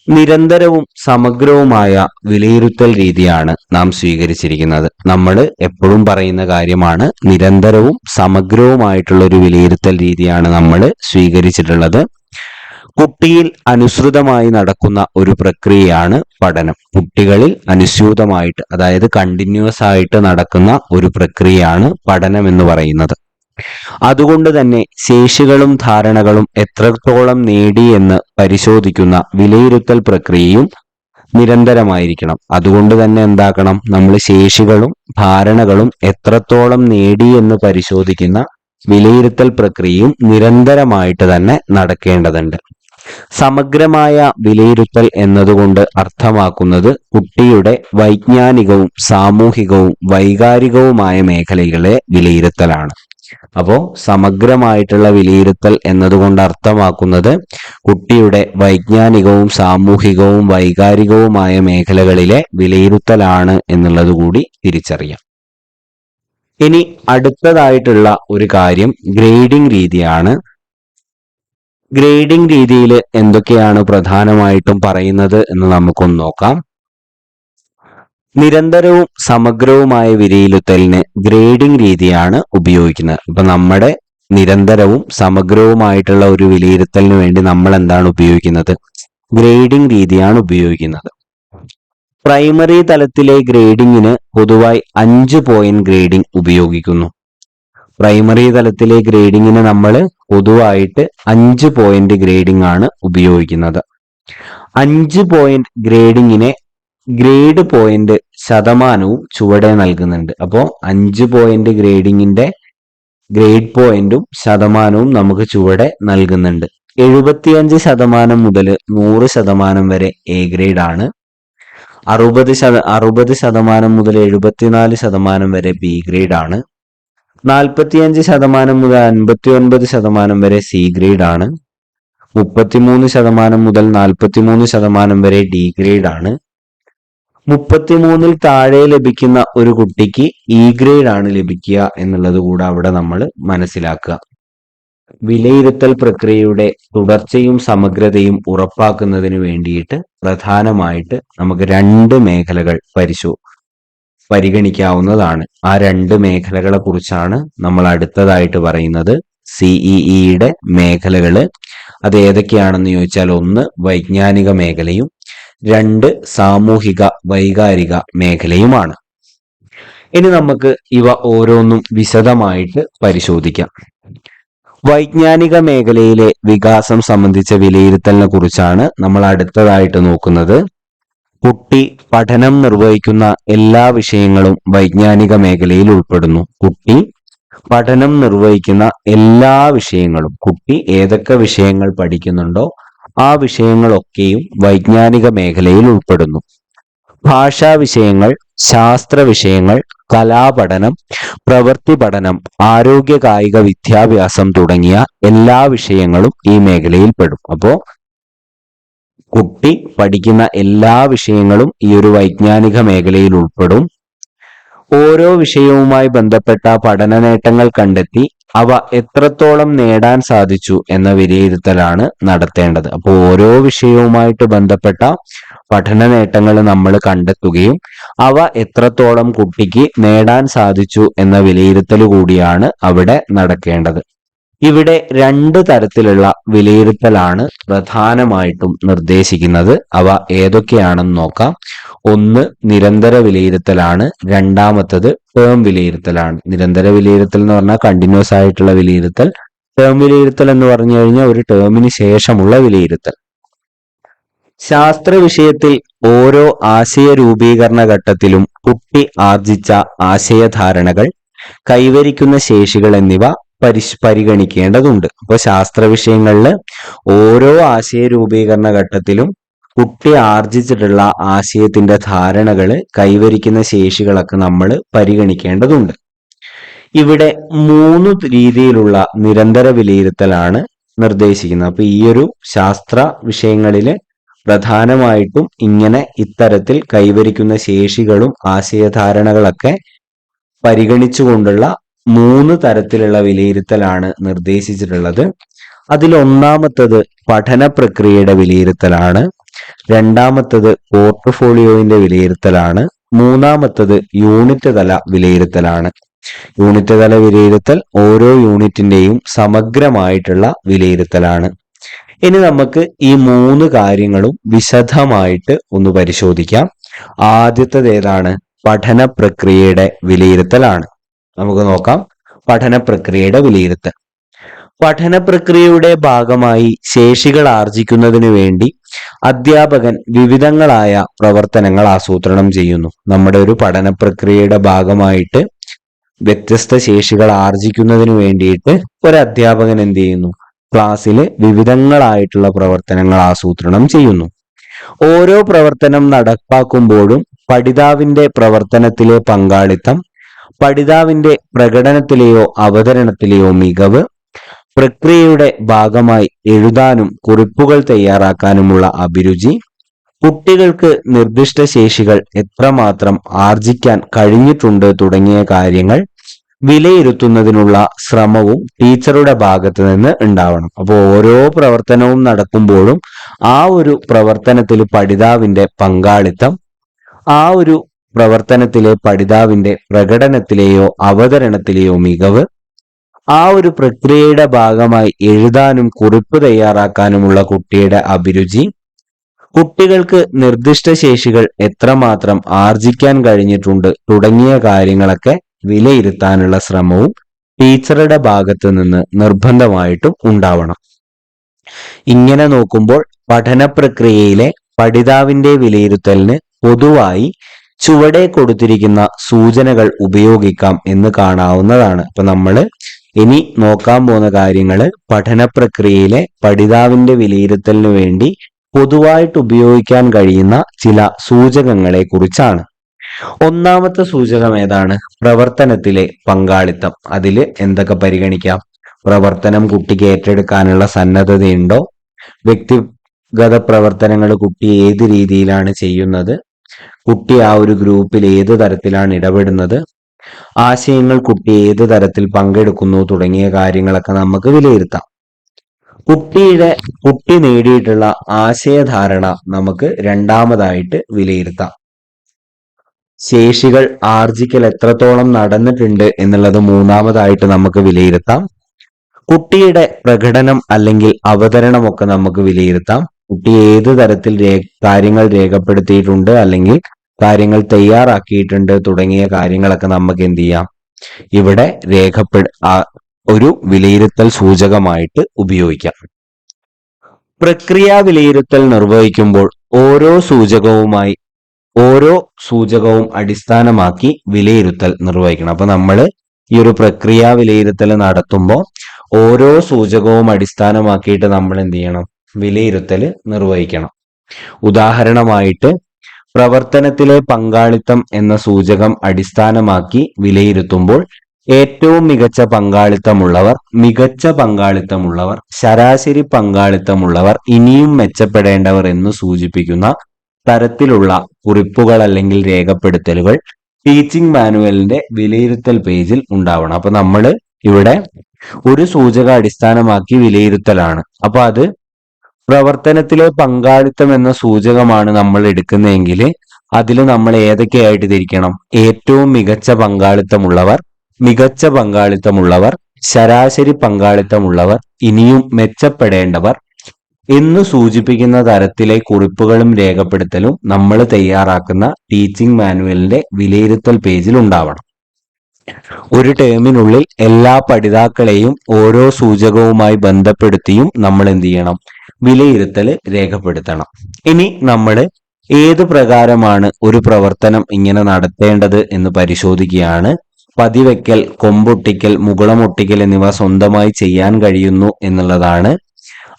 നിരന്തരവും സമഗ്രവുമായ വിലയിരുത്തൽ രീതിയാണ് നാം സ്വീകരിച്ചിരിക്കുന്നത്. നമ്മൾ എപ്പോഴും പറയുന്ന കാര്യമാണ്, നിരന്തരവും സമഗ്രവുമായിട്ടുള്ള ഒരു വിലയിരുത്തൽ രീതിയാണ് നമ്മൾ സ്വീകരിച്ചിട്ടുള്ളത്. കുട്ടിയിൽ അനുസൃതമായി നടക്കുന്ന ഒരു പ്രക്രിയയാണ് പഠനം. കുട്ടികളിൽ അനുസ്യൂതമായിട്ട്, അതായത് കണ്ടിന്യൂസ് ആയിട്ട് നടക്കുന്ന ഒരു പ്രക്രിയയാണ് പഠനം എന്ന് പറയുന്നത്. അതുകൊണ്ട് തന്നെ ശേഷികളും ധാരണകളും എത്രത്തോളം നേടി എന്ന് പരിശോധിക്കുന്ന വിലയിരുത്തൽ പ്രക്രിയയും നിരന്തരമായിരിക്കണം. അതുകൊണ്ട് തന്നെ എന്താക്കണം? നമ്മൾ ശേഷികളും ധാരണകളും എത്രത്തോളം നേടി എന്ന് പരിശോധിക്കുന്ന വിലയിരുത്തൽ പ്രക്രിയയും നിരന്തരമായിട്ട് തന്നെ നടക്കേണ്ടതുണ്ട്. സമഗ്രമായ വിലയിരുത്തൽ എന്നതുകൊണ്ട് അർത്ഥമാക്കുന്നത് കുട്ടിയുടെ വൈജ്ഞാനികവും സാമൂഹികവും വൈകാരികവുമായ മേഖലകളെ വിലയിരുത്തലാണ്. അപ്പോ സമഗ്രമായിട്ടുള്ള വിലയിരുത്തൽ എന്നതുകൊണ്ട് അർത്ഥമാക്കുന്നത് കുട്ടിയുടെ വൈജ്ഞാനികവും സാമൂഹികവും വൈകാരികവുമായ മേഖലകളിലെ വിലയിരുത്തലാണ് എന്നുള്ളത് കൂടി തിരിച്ചറിയാം. ഇനി അടുത്തതായിട്ടുള്ള ഒരു കാര്യം ഗ്രേഡിംഗ് രീതിയാണ്. ഗ്രേഡിംഗ് രീതിയിൽ എന്തൊക്കെയാണ് പ്രധാനമായിട്ടും പറയുന്നത് എന്ന് നമുക്കൊന്ന് നോക്കാം. നിരന്തരവും സമഗ്രവുമായ വിലയിരുത്തലിന് ഗ്രേഡിംഗ് രീതിയാണ് ഉപയോഗിക്കുന്നത്. ഇപ്പൊ നമ്മുടെ നിരന്തരവും സമഗ്രവുമായിട്ടുള്ള ഒരു വിലയിരുത്തലിന് വേണ്ടി നമ്മൾ എന്താണ് ഉപയോഗിക്കുന്നത്? ഗ്രേഡിംഗ് രീതിയാണ് ഉപയോഗിക്കുന്നത്. പ്രൈമറി തലത്തിലെ ഗ്രേഡിങ്ങിന് പൊതുവായി 5 പോയിന്റ് ഗ്രേഡിംഗ് ഉപയോഗിക്കുന്നു. പ്രൈമറി തലത്തിലെ ഗ്രേഡിങ്ങിന് നമ്മൾ പൊതുവായിട്ട് 5 പോയിന്റ് ഗ്രേഡിംഗ് ആണ് ഉപയോഗിക്കുന്നത്. 5 പോയിന്റ് ഗ്രേഡിങ്ങിനെ ഗ്രേഡ് പോയിന്റ് ശതമാനവും ചുവടെ നൽകുന്നുണ്ട്. അപ്പോൾ 5 പോയിന്റ് ഗ്രേഡിങ്ങിന്റെ ഗ്രേഡ് പോയിന്റും ശതമാനവും നമുക്ക് ചുവടെ നൽകുന്നുണ്ട്. 75% മുതൽ 100% വരെ എ ഗ്രേഡ് ആണ്. 60% മുതൽ 74% വരെ ബി ഗ്രേഡ് ആണ്. 45% മുതൽ 59% വരെ സി ഗ്രേഡ് ആണ്. 33% മുതൽ 43% വരെ ഡി ഗ്രേഡ് ആണ്. 33-ൽ താഴെ ലഭിക്കുന്ന ഒരു കുട്ടിക്ക് ഇ ഗ്രേഡ് ആണ് ലഭിക്കുക എന്നുള്ളത് കൂടെ അവിടെ നമ്മൾ മനസ്സിലാക്കുക. വിലയിരുത്തൽ പ്രക്രിയയുടെ തുടർച്ചയും സമഗ്രതയും ഉറപ്പാക്കുന്നതിന് വേണ്ടിയിട്ട് പ്രധാനമായിട്ട് നമുക്ക് 2 മേഖലകൾ പരിഗണിക്കാവുന്നതാണ്. ആ 2 മേഖലകളെ കുറിച്ചാണ് നമ്മൾ അടുത്തതായിട്ട് പറയുന്നത്. സിഇഇയുടെ മേഖലകള് അത് ഏതൊക്കെയാണെന്ന് ചോദിച്ചാൽ 1 വൈജ്ഞാനിക മേഖലയും 2 സാമൂഹിക വൈകാരിക മേഖലയുമാണ്. ഇനി നമുക്ക് ഇവ ഓരോന്നും വിശദമായിട്ട് പരിശോധിക്കാം. വൈജ്ഞാനിക മേഖലയിലെ വികാസം സംബന്ധിച്ച വിലയിരുത്തലിനെ കുറിച്ചാണ് നമ്മൾ അടുത്തതായിട്ട് നോക്കുന്നത്. കുട്ടി പഠനം നിർവഹിക്കുന്ന എല്ലാ വിഷയങ്ങളും വൈജ്ഞാനിക മേഖലയിൽ ഉൾപ്പെടുന്നു. കുട്ടി പഠനം നിർവഹിക്കുന്ന എല്ലാ വിഷയങ്ങളും, കുട്ടി ഏതൊക്കെ വിഷയങ്ങൾ പഠിക്കുന്നുണ്ടോ ആ വിഷയങ്ങളൊക്കെയും വൈജ്ഞാനിക മേഖലയിൽ ഉൾപ്പെടുന്നു. ഭാഷാ വിഷയങ്ങൾ, ശാസ്ത്ര വിഷയങ്ങൾ, കലാപഠനം, പ്രവൃത്തി പഠനം, ആരോഗ്യ കായിക വിദ്യാഭ്യാസം തുടങ്ങിയ എല്ലാ വിഷയങ്ങളും ഈ മേഖലയിൽ പെടും. അപ്പോ കുട്ടി പഠിക്കുന്ന എല്ലാ വിഷയങ്ങളും ഈ ഒരു വൈജ്ഞാനിക മേഖലയിൽ ഉൾപ്പെടും. ഓരോ വിഷയവുമായി ബന്ധപ്പെട്ട പഠന നേട്ടങ്ങൾ കണ്ടെത്തി അവ എത്രത്തോളം നേടാൻ സാധിച്ചു എന്ന വിലയിരുത്തലാണ് നടത്തേണ്ടത്. അപ്പോൾ ഓരോ വിഷയവുമായിട്ട് ബന്ധപ്പെട്ട പഠന നേട്ടങ്ങൾ നമ്മൾ കണ്ടെത്തുകയും അവ എത്രത്തോളം കുട്ടിക്ക് നേടാൻ സാധിച്ചു എന്ന വിലയിരുത്തൽ കൂടിയാണ് അവിടെ നടക്കേണ്ടത്. ഇവിടെ രണ്ട് തരത്തിലുള്ള വിലയിരുത്തലാണ് പ്രധാനമായിട്ടും നിർദ്ദേശിക്കുന്നത്. അവ ഏതൊക്കെയാണെന്ന് നോക്കാം. ഒന്ന് നിരന്തര വിലയിരുത്തലാണ്, രണ്ടാമത്തത് ടേം വിലയിരുത്തലാണ്. നിരന്തര വിലയിരുത്തൽ എന്ന് പറഞ്ഞാൽ കണ്ടിന്യൂസ് ആയിട്ടുള്ള വിലയിരുത്തൽ. ടേം വിലയിരുത്തൽ എന്ന് പറഞ്ഞു കഴിഞ്ഞാൽ ഒരു ടേമിന് ശേഷമുള്ള വിലയിരുത്തൽ. ശാസ്ത്ര വിഷയത്തിൽ ഓരോ ആശയ രൂപീകരണ ഘട്ടത്തിലും കുട്ടി ആർജിച്ച ആശയധാരണകൾ, കൈവരിക്കുന്ന ശേഷികൾ എന്നിവ പരിഗണിക്കേണ്ടതുണ്ട്. അപ്പോൾ ശാസ്ത്ര വിഷയങ്ങളിൽ ഓരോ ആശയ രൂപീകരണ ഘട്ടത്തിലും കുട്ടി ആർജിച്ചിട്ടുള്ള ആശയത്തിന്റെ ധാരണകള്, കൈവരിക്കുന്ന ശേഷികളൊക്കെ നമ്മൾ പരിഗണിക്കേണ്ടതുണ്ട്. ഇവിടെ 3 രീതിയിലുള്ള നിരന്തര വിലയിരുത്തലാണ് നിർദ്ദേശിക്കുന്നത്. അപ്പൊ ഈ ഒരു ശാസ്ത്ര വിഷയങ്ങളില് പ്രധാനമായിട്ടും ഇത്തരത്തിൽ കൈവരിക്കുന്ന ശേഷികളും ആശയധാരണകളൊക്കെ പരിഗണിച്ചുകൊണ്ടുള്ള 3 തരത്തിലുള്ള വിലയിരുത്തലാണ് നിർദ്ദേശിച്ചിട്ടുള്ളത്. അതിൽ ഒന്നാമത്തത് പഠന പ്രക്രിയയുടെ വിലയിരുത്തലാണ്, രണ്ടാമത്തത് പോർട്ട്ഫോളിയോയുടെ വിലയിരുത്തലാണ്, മൂന്നാമത്തത് യൂണിറ്റ് തല വിലയിരുത്തലാണ്. യൂണിറ്റ് തല വിലയിരുത്തൽ ഓരോ യൂണിറ്റിന്റെയും സമഗ്രമായിട്ടുള്ള വിലയിരുത്തലാണ്. ഇനി നമുക്ക് ഈ 3 കാര്യങ്ങളും വിശദമായിട്ട് ഒന്ന് പരിശോധിക്കാം. ആദ്യത്തേത് ഏതാണ്? പഠന പ്രക്രിയയുടെ വിലയിരുത്തലാണ്. നമുക്ക് നോക്കാം. പഠന പ്രക്രിയയുടെ വിലയിരുത്തൽ. പഠന പ്രക്രിയയുടെ ഭാഗമായി ശേഷികൾ ആർജിക്കുന്നതിന് വേണ്ടി അധ്യാപകൻ വിവിധങ്ങളായ പ്രവർത്തനങ്ങൾ ആസൂത്രണം ചെയ്യുന്നു. നമ്മുടെ ഒരു പഠന പ്രക്രിയയുടെ ഭാഗമായിട്ട് വ്യത്യസ്ത ശേഷികൾ ആർജിക്കുന്നതിന് വേണ്ടിയിട്ട് ഒരു അധ്യാപകൻ എന്ത് ചെയ്യുന്നു? ക്ലാസ്സിൽ വിവിധങ്ങളായിട്ടുള്ള പ്രവർത്തനങ്ങൾ ആസൂത്രണം ചെയ്യുന്നു. ഓരോ പ്രവർത്തനം നടപ്പാക്കുമ്പോഴും പഠിതാവിന്റെ പ്രവർത്തനത്തിലെ പങ്കാളിത്തം, പഠിതാവിന്റെ പ്രകടനത്തിലെയോ അവതരണത്തിലെയോ മികവ്, പ്രക്രിയയുടെ ഭാഗമായി എഴുതാനും കുറിപ്പുകൾ തയ്യാറാക്കാനുമുള്ള അഭിരുചി, കുട്ടികൾക്ക് നിർദ്ദിഷ്ട ശേഷികൾ എത്രമാത്രം ആർജിക്കാൻ കഴിഞ്ഞിട്ടുണ്ട് തുടങ്ങിയ കാര്യങ്ങൾ വിലയിരുത്തുന്നതിനുള്ള ശ്രമവും ടീച്ചറുടെ ഭാഗത്ത് നിന്ന് ഉണ്ടാവണം. അപ്പോൾ ഓരോ പ്രവർത്തനവും നടക്കുമ്പോഴും ആ ഒരു പ്രവർത്തനത്തിൽ പഠിതാവിന്റെ പങ്കാളിത്തം, ആ ഒരു പ്രവർത്തനത്തിലെ പഠിതാവിന്റെ പ്രകടനത്തിലെയോ അവതരണത്തിലെയോ മികവ്, ആ ഒരു പ്രക്രിയയുടെ ഭാഗമായി എഴുതാനും കുറിപ്പ് തയ്യാറാക്കാനുമുള്ള കുട്ടിയുടെ അഭിരുചി, കുട്ടികൾക്ക് നിർദ്ദിഷ്ട ശേഷികൾ എത്രമാത്രം ആർജിക്കാൻ കഴിഞ്ഞിട്ടുണ്ട് തുടങ്ങിയ കാര്യങ്ങളൊക്കെ വിലയിരുത്താനുള്ള ശ്രമവും ടീച്ചറുടെ ഭാഗത്ത് നിന്ന് നിർബന്ധമായിട്ടും ഉണ്ടാവണം. ഇങ്ങനെ നോക്കുമ്പോൾ പഠന പ്രക്രിയയിലെ പഠിതാവിന്റെ വിലയിരുത്തലിന് പൊതുവായി ചുവടെ കൊടുത്തിരിക്കുന്ന സൂചനകൾ ഉപയോഗിക്കാം എന്ന് കാണാവുന്നതാണ്. അപ്പൊ നമ്മൾ ഇനി നോക്കാൻ പോകുന്ന കാര്യങ്ങൾ പഠന പ്രക്രിയയിലെ പഠിതാവിന്റെ വിലയിരുത്തലിന് വേണ്ടി പൊതുവായിട്ട് ഉപയോഗിക്കാൻ കഴിയുന്ന ചില സൂചകങ്ങളെ കുറിച്ചാണ്. ഒന്നാമത്തെ സൂചകം ഏതാണ്? പ്രവർത്തനത്തിലെ പങ്കാളിത്തം. അതിൽ എന്തൊക്കെ പരിഗണിക്കാം? പ്രവർത്തനം കുട്ടിക്ക് ഏറ്റെടുക്കാനുള്ള സന്നദ്ധതയുണ്ടോ? വ്യക്തിഗത പ്രവർത്തനങ്ങൾ കുട്ടി ഏത് രീതിയിലാണ് ചെയ്യുന്നത്? കുട്ടി ആ ഒരു ഗ്രൂപ്പിൽ ഏത് തരത്തിലാണ് ഇടപെടുന്നത്? ആശയങ്ങൾ കുട്ടി ഏത് തരത്തിൽ പങ്കെടുക്കുന്നു തുടങ്ങിയ കാര്യങ്ങളൊക്കെ നമുക്ക് വിലയിരുത്താം. കുട്ടി നേടിയിട്ടുള്ള ആശയധാരണ നമുക്ക് രണ്ടാമതായിട്ട് വിലയിരുത്താം. ശേഷികൾ ആർജിക്കൽ എത്രത്തോളം നടന്നിട്ടുണ്ട് എന്നുള്ളത് മൂന്നാമതായിട്ട് നമുക്ക് വിലയിരുത്താം. കുട്ടിയുടെ പ്രകടനം അല്ലെങ്കിൽ അവതരണമൊക്കെ നമുക്ക് വിലയിരുത്താം. കുട്ടി ഏത് തരത്തിൽ കാര്യങ്ങൾ രേഖപ്പെടുത്തിയിട്ടുണ്ട് അല്ലെങ്കിൽ കാര്യങ്ങൾ തയ്യാറാക്കിയിട്ടുണ്ട് തുടങ്ങിയ കാര്യങ്ങളൊക്കെ നമുക്ക് എന്ത് ചെയ്യാം? ഇവിടെ ഒരു വിലയിരുത്തൽ സൂചകമായിട്ട് ഉപയോഗിക്കാം. പ്രക്രിയ വിലയിരുത്തൽ നിർവഹിക്കുമ്പോൾ ഓരോ സൂചകവും അടിസ്ഥാനമാക്കി വിലയിരുത്തൽ നിർവഹിക്കണം. അപ്പൊ നമ്മൾ ഈ ഒരു പ്രക്രിയ വിലയിരുത്തൽ നടത്തുമ്പോൾ ഓരോ സൂചകവും അടിസ്ഥാനമാക്കിയിട്ട് നമ്മൾ എന്ത് ചെയ്യണം? വിലയിരുത്തൽ നിർവഹിക്കണം. ഉദാഹരണമായിട്ട് പ്രവർത്തനത്തിലെ പങ്കാളിത്തം എന്ന സൂചകം അടിസ്ഥാനമാക്കി വിലയിരുത്തുമ്പോൾ ഏറ്റവും മികച്ച പങ്കാളിത്തമുള്ളവർ, ശരാശരി പങ്കാളിത്തമുള്ളവർ, ഇനിയും മെച്ചപ്പെടേണ്ടവർ എന്ന് സൂചിപ്പിക്കുന്ന തരത്തിലുള്ള കുറിപ്പുകൾ അല്ലെങ്കിൽ രേഖപ്പെടുത്തലുകൾ ടീച്ചിങ് മാനുവലിന്റെ വിലയിരുത്തൽ പേജിൽ ഉണ്ടാവണം. അപ്പൊ നമ്മൾ ഇവിടെ ഒരു സൂചക അടിസ്ഥാനമാക്കി വിലയിരുത്തലാണ്. അപ്പൊ അത് പ്രവർത്തനത്തിലെ പങ്കാളിത്തം എന്ന സൂചകമാണ് നമ്മൾ എടുക്കുന്നതെങ്കിൽ അതിൽ നമ്മൾ ഏതൊക്കെയായിട്ട് തിരിക്കണം? ഏറ്റവും മികച്ച പങ്കാളിത്തമുള്ളവർ, ശരാശരി പങ്കാളിത്തമുള്ളവർ, ഇനിയും മെച്ചപ്പെടേണ്ടവർ എന്ന് സൂചിപ്പിക്കുന്ന തരത്തിലെ കുറിപ്പുകളും രേഖപ്പെടുത്തലും നമ്മൾ തയ്യാറാക്കുന്ന ടീച്ചിങ് മാനുവലിന്റെ വിലയിരുത്തൽ പേജിൽ ഉണ്ടാവണം. ഒരു ടേമിനുള്ളിൽ എല്ലാ പഠിതാക്കളെയും ഓരോ സൂചകവുമായി ബന്ധപ്പെടുത്തിയും നമ്മൾ എന്ത് ചെയ്യണം? വിലയിരുത്തൽ രേഖപ്പെടുത്തണം. ഇനി നമ്മൾ ഏത് പ്രകാരമാണ് ഒരു പ്രവർത്തനം ഇങ്ങനെ നടത്തേണ്ടത് എന്ന് പരിശോധിക്കുകയാണ്. പതിവെക്കൽ, കൊമ്പൊട്ടിക്കൽ, മുകുളമൊട്ടിക്കൽ എന്നിവ സ്വന്തമായി ചെയ്യാൻ കഴിയുന്നു എന്നുള്ളതാണ്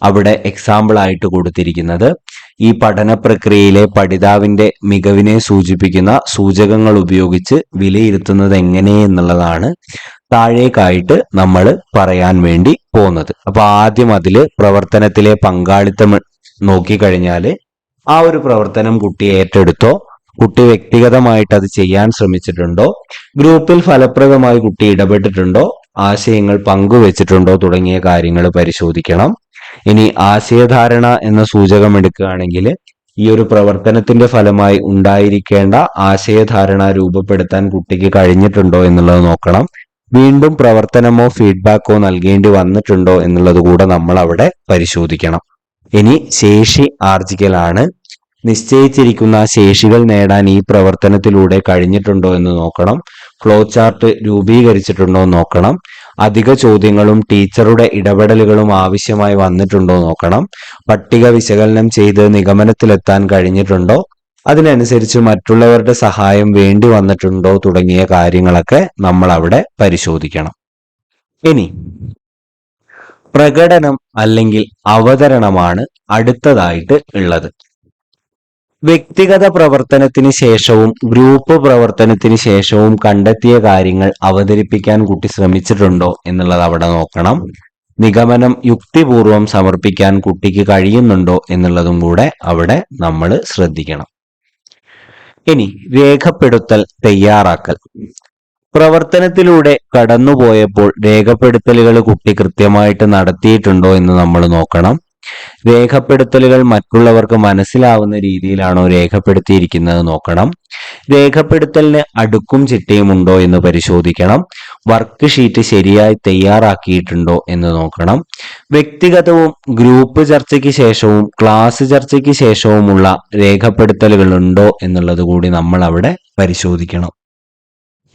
അവിടെ എക്സാമ്പിൾ ആയിട്ട് കൊടുത്തിരിക്കുന്നത്. ഈ പഠന പ്രക്രിയയിലെ പഠിതാവിന്റെ മികവിനെ സൂചിപ്പിക്കുന്ന സൂചകങ്ങൾ ഉപയോഗിച്ച് വിലയിരുത്തുന്നത് എങ്ങനെ എന്നുള്ളതാണ് താഴേക്കായിട്ട് നമ്മൾ പറയാൻ വേണ്ടി പോകുന്നത്. അപ്പൊ ആദ്യം അതില് പ്രവർത്തനത്തിലെ പങ്കാളിത്തം നോക്കിക്കഴിഞ്ഞാൽ ആ ഒരു പ്രവർത്തനം കുട്ടി ഏറ്റെടുത്തോ, കുട്ടി വ്യക്തിഗതമായിട്ട് അത് ചെയ്യാൻ ശ്രമിച്ചിട്ടുണ്ടോ, ഗ്രൂപ്പിൽ ഫലപ്രദമായി കുട്ടി ഇടപെട്ടിട്ടുണ്ടോ, ആശയങ്ങൾ പങ്കുവെച്ചിട്ടുണ്ടോ തുടങ്ങിയ കാര്യങ്ങൾ പരിശോധിക്കണം. ഇനി ആശയധാരണ എന്ന സൂചകം എടുക്കുകയാണെങ്കിൽ ഈ ഒരു പ്രവർത്തനത്തിന്റെ ഫലമായി ഉണ്ടായിരിക്കേണ്ട ആശയധാരണ രൂപപ്പെടുത്താൻ കുട്ടിക്ക് കഴിഞ്ഞിട്ടുണ്ടോ എന്നുള്ളത് നോക്കണം. വീണ്ടും പ്രവർത്തനമോ ഫീഡ്ബാക്കോ നൽകേണ്ടി വന്നിട്ടുണ്ടോ എന്നുള്ളത് കൂടെ നമ്മൾ അവിടെ പരിശോധിക്കണം. ഇനി ശേഷി ആർജിക്കലാണ്. നിശ്ചയിച്ചിരിക്കുന്ന ശേഷികൾ നേടാൻ ഈ പ്രവർത്തനത്തിലൂടെ കഴിഞ്ഞിട്ടുണ്ടോ എന്ന് നോക്കണം. ഫ്ലോ ചാർട്ട് രൂപീകരിച്ചിട്ടുണ്ടോ എന്ന് നോക്കണം. അധിക ചോദ്യങ്ങളും ടീച്ചറുടെ ഇടപെടലുകളും ആവശ്യമായി വന്നിട്ടുണ്ടോ നോക്കണം. പട്ടിക വിശകലനം ചെയ്ത് നിഗമനത്തിലെത്താൻ കഴിഞ്ഞിട്ടുണ്ടോ, അതിനനുസരിച്ച് മറ്റുള്ളവരുടെ സഹായം വേണ്ടി വന്നിട്ടുണ്ടോ തുടങ്ങിയ കാര്യങ്ങളൊക്കെ നമ്മൾ അവിടെ പരിശോധിക്കണം. ഇനി പ്രകടനം അല്ലെങ്കിൽ അവതരണമാണ് അടുത്തതായിട്ട് ഉള്ളത്. വ്യക്തിഗത പ്രവർത്തനത്തിന് ശേഷവും ഗ്രൂപ്പ് പ്രവർത്തനത്തിന് ശേഷവും കണ്ടെത്തിയ കാര്യങ്ങൾ അവതരിപ്പിക്കാൻ കുട്ടി ശ്രമിച്ചിട്ടുണ്ടോ എന്നുള്ളത് അവിടെ നോക്കണം. നിഗമനം യുക്തിപൂർവം സമർപ്പിക്കാൻ കുട്ടിക്ക് കഴിയുന്നുണ്ടോ എന്നുള്ളതും കൂടെ അവിടെ നമ്മൾ ശ്രദ്ധിക്കണം. ഇനി രേഖപ്പെടുത്തൽ, തയ്യാറാക്കൽ. പ്രവർത്തനത്തിലൂടെ കടന്നുപോയപ്പോൾ രേഖപ്പെടുത്തലുകൾ കുട്ടി കൃത്യമായിട്ട് നടത്തിയിട്ടുണ്ടോ എന്ന് നമ്മൾ നോക്കണം. രേഖപ്പെടുത്തലുകൾ മറ്റുള്ളവർക്ക് മനസ്സിലാവുന്ന രീതിയിലാണോ രേഖപ്പെടുത്തിയിരിക്കുന്നത് നോക്കണം. രേഖപ്പെടുത്തലിന് അടുക്കും ചിട്ടയും ഉണ്ടോ എന്ന് പരിശോധിക്കണം. വർക്ക് ഷീറ്റ് ശരിയായി തയ്യാറാക്കിയിട്ടുണ്ടോ എന്ന് നോക്കണം. വ്യക്തിഗതവും ഗ്രൂപ്പ് ചർച്ചയ്ക്ക് ശേഷവും ക്ലാസ് ചർച്ചയ്ക്ക് ശേഷവുമുള്ള രേഖപ്പെടുത്തലുകൾ ഉണ്ടോ എന്നുള്ളത് കൂടി നമ്മൾ അവിടെ പരിശോധിക്കണം.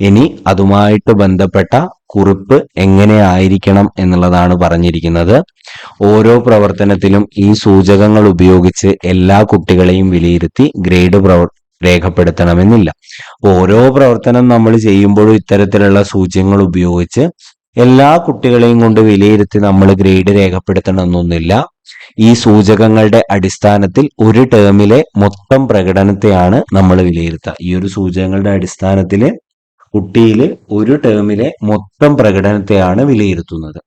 ഇനി അതുമായിട്ട് ബന്ധപ്പെട്ട കുറിപ്പ് എങ്ങനെ ആയിരിക്കണം എന്നുള്ളതാണ് പറഞ്ഞിരിക്കുന്നത്. ഓരോ പ്രവർത്തനത്തിലും ഈ സൂചകങ്ങൾ ഉപയോഗിച്ച് എല്ലാ കുട്ടികളെയും വിലയിരുത്തി ഗ്രേഡ് രേഖപ്പെടുത്തണമെന്നില്ല. ഓരോ പ്രവർത്തനം നമ്മൾ ചെയ്യുമ്പോഴും ഇത്തരത്തിലുള്ള സൂചകങ്ങൾ ഉപയോഗിച്ച് എല്ലാ കുട്ടികളെയും കൊണ്ട് വിലയിരുത്തി നമ്മൾ ഗ്രേഡ് രേഖപ്പെടുത്തണമെന്നൊന്നുമില്ല. ഈ സൂചകങ്ങളുടെ അടിസ്ഥാനത്തിൽ ഒരു ടേമിലെ മൊത്തം പ്രകടനത്തെയാണ് നമ്മൾ വിലയിരുത്തുക. ഈ ഒരു സൂചകങ്ങളുടെ അടിസ്ഥാനത്തിൽ കുട്ടിയിൽ ഒരു ടേമിലെ മൊത്തം പ്രകടനത്തെയാണ് വിലയിരുത്തുന്നത്.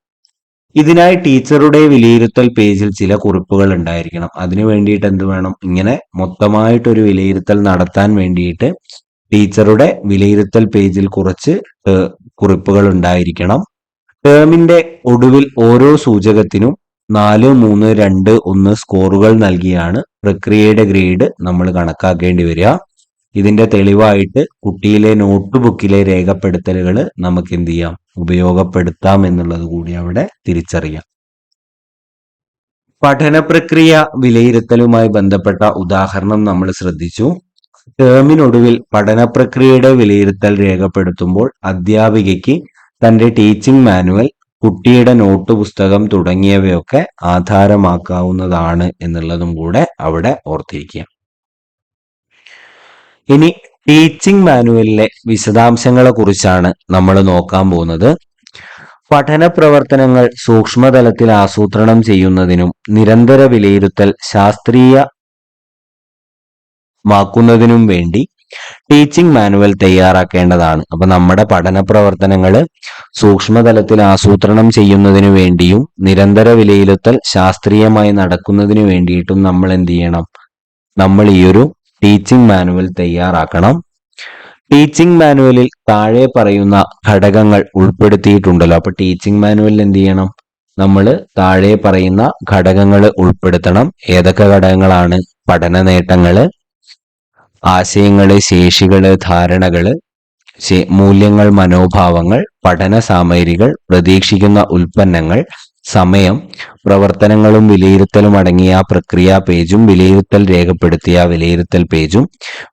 ഇതിനായി ടീച്ചറുടെ വിലയിരുത്തൽ പേജിൽ ചില കുറിപ്പുകൾ ഉണ്ടായിരിക്കണം. അതിനു വേണ്ടിയിട്ട് എന്ത് വേണം? ഇങ്ങനെ മൊത്തമായിട്ടൊരു വിലയിരുത്തൽ നടത്താൻ വേണ്ടിയിട്ട് ടീച്ചറുടെ വിലയിരുത്തൽ പേജിൽ കുറച്ച് കുറിപ്പുകൾ ഉണ്ടായിരിക്കണം. ടേമിന്റെ ഒടുവിൽ ഓരോ സൂചകത്തിനും 4, 3, 2, 1 സ്കോറുകൾ നൽകിയാണ് പ്രക്രിയയുടെ ഗ്രേഡ് നമ്മൾ കണക്കാക്കേണ്ടി വരിക. ഇതിന്റെ തെളിവായിട്ട് കുട്ടിയിലെ നോട്ട് ബുക്കിലെ രേഖപ്പെടുത്തലുകൾ നമുക്ക് എന്ത് ചെയ്യാം? ഉപയോഗപ്പെടുത്താം എന്നുള്ളത് കൂടി അവിടെ തിരിച്ചറിയാം. പഠന പ്രക്രിയ വിലയിരുത്തലുമായി ബന്ധപ്പെട്ട ഉദാഹരണം നമ്മൾ ശ്രദ്ധിച്ചു. ടേമിനൊടുവിൽ പഠന പ്രക്രിയയുടെ വിലയിരുത്തൽ രേഖപ്പെടുത്തുമ്പോൾ അധ്യാപികയ്ക്ക് തന്റെ ടീച്ചിങ് മാനുവൽ, കുട്ടിയുടെ നോട്ട് പുസ്തകം തുടങ്ങിയവയൊക്കെ ആധാരമാക്കാവുന്നതാണ് എന്നുള്ളതും കൂടെ അവിടെ ഓർത്തിരിക്കുക. ഇനി ടീച്ചിങ് മാനുവലിലെ വിശദാംശങ്ങളെ കുറിച്ചാണ് നമ്മൾ നോക്കാൻ പോകുന്നത്. പഠന പ്രവർത്തനങ്ങൾ സൂക്ഷ്മതലത്തിൽ ആസൂത്രണം ചെയ്യുന്നതിനും നിരന്തര വിലയിരുത്തൽ ശാസ്ത്രീയമാക്കുന്നതിനും വേണ്ടി ടീച്ചിങ് മാനുവൽ തയ്യാറാക്കേണ്ടതാണ്. അപ്പൊ നമ്മുടെ പഠന പ്രവർത്തനങ്ങൾ സൂക്ഷ്മതലത്തിൽ ആസൂത്രണം ചെയ്യുന്നതിനു വേണ്ടിയും നിരന്തര വിലയിരുത്തൽ ശാസ്ത്രീയമായി നടക്കുന്നതിനു വേണ്ടിയിട്ടും നമ്മൾ എന്ത് ചെയ്യണം? നമ്മൾ ഈ ഒരു ടീച്ചിങ് മാനുവൽ തയ്യാറാക്കണം. ടീച്ചിങ് മാനുവലിൽ താഴെ പറയുന്ന ഘടകങ്ങൾ ഉൾപ്പെടുത്തിയിട്ടുണ്ടല്ലോ. അപ്പൊ ടീച്ചിങ് മാനുവലിൽ എന്ത് ചെയ്യണം? നമ്മൾ താഴെ പറയുന്ന ഘടകങ്ങൾ ഉൾപ്പെടുത്തണം. ഏതൊക്കെ ഘടകങ്ങളാണ്? പഠന നേട്ടങ്ങള്, ആശയങ്ങള്, ശേഷികള്, ധാരണകള്, മൂല്യങ്ങൾ, മനോഭാവങ്ങൾ, പഠന സാമഗ്രികൾ, പ്രതീക്ഷിക്കുന്ന ഉൽപ്പന്നങ്ങൾ, സമയം, പ്രവർത്തനങ്ങളും വിലയിരുത്തലും അടങ്ങിയ പ്രക്രിയ പേജും വിലയിരുത്തൽ രേഖപ്പെടുത്തിയ വിലയിരുത്തൽ പേജും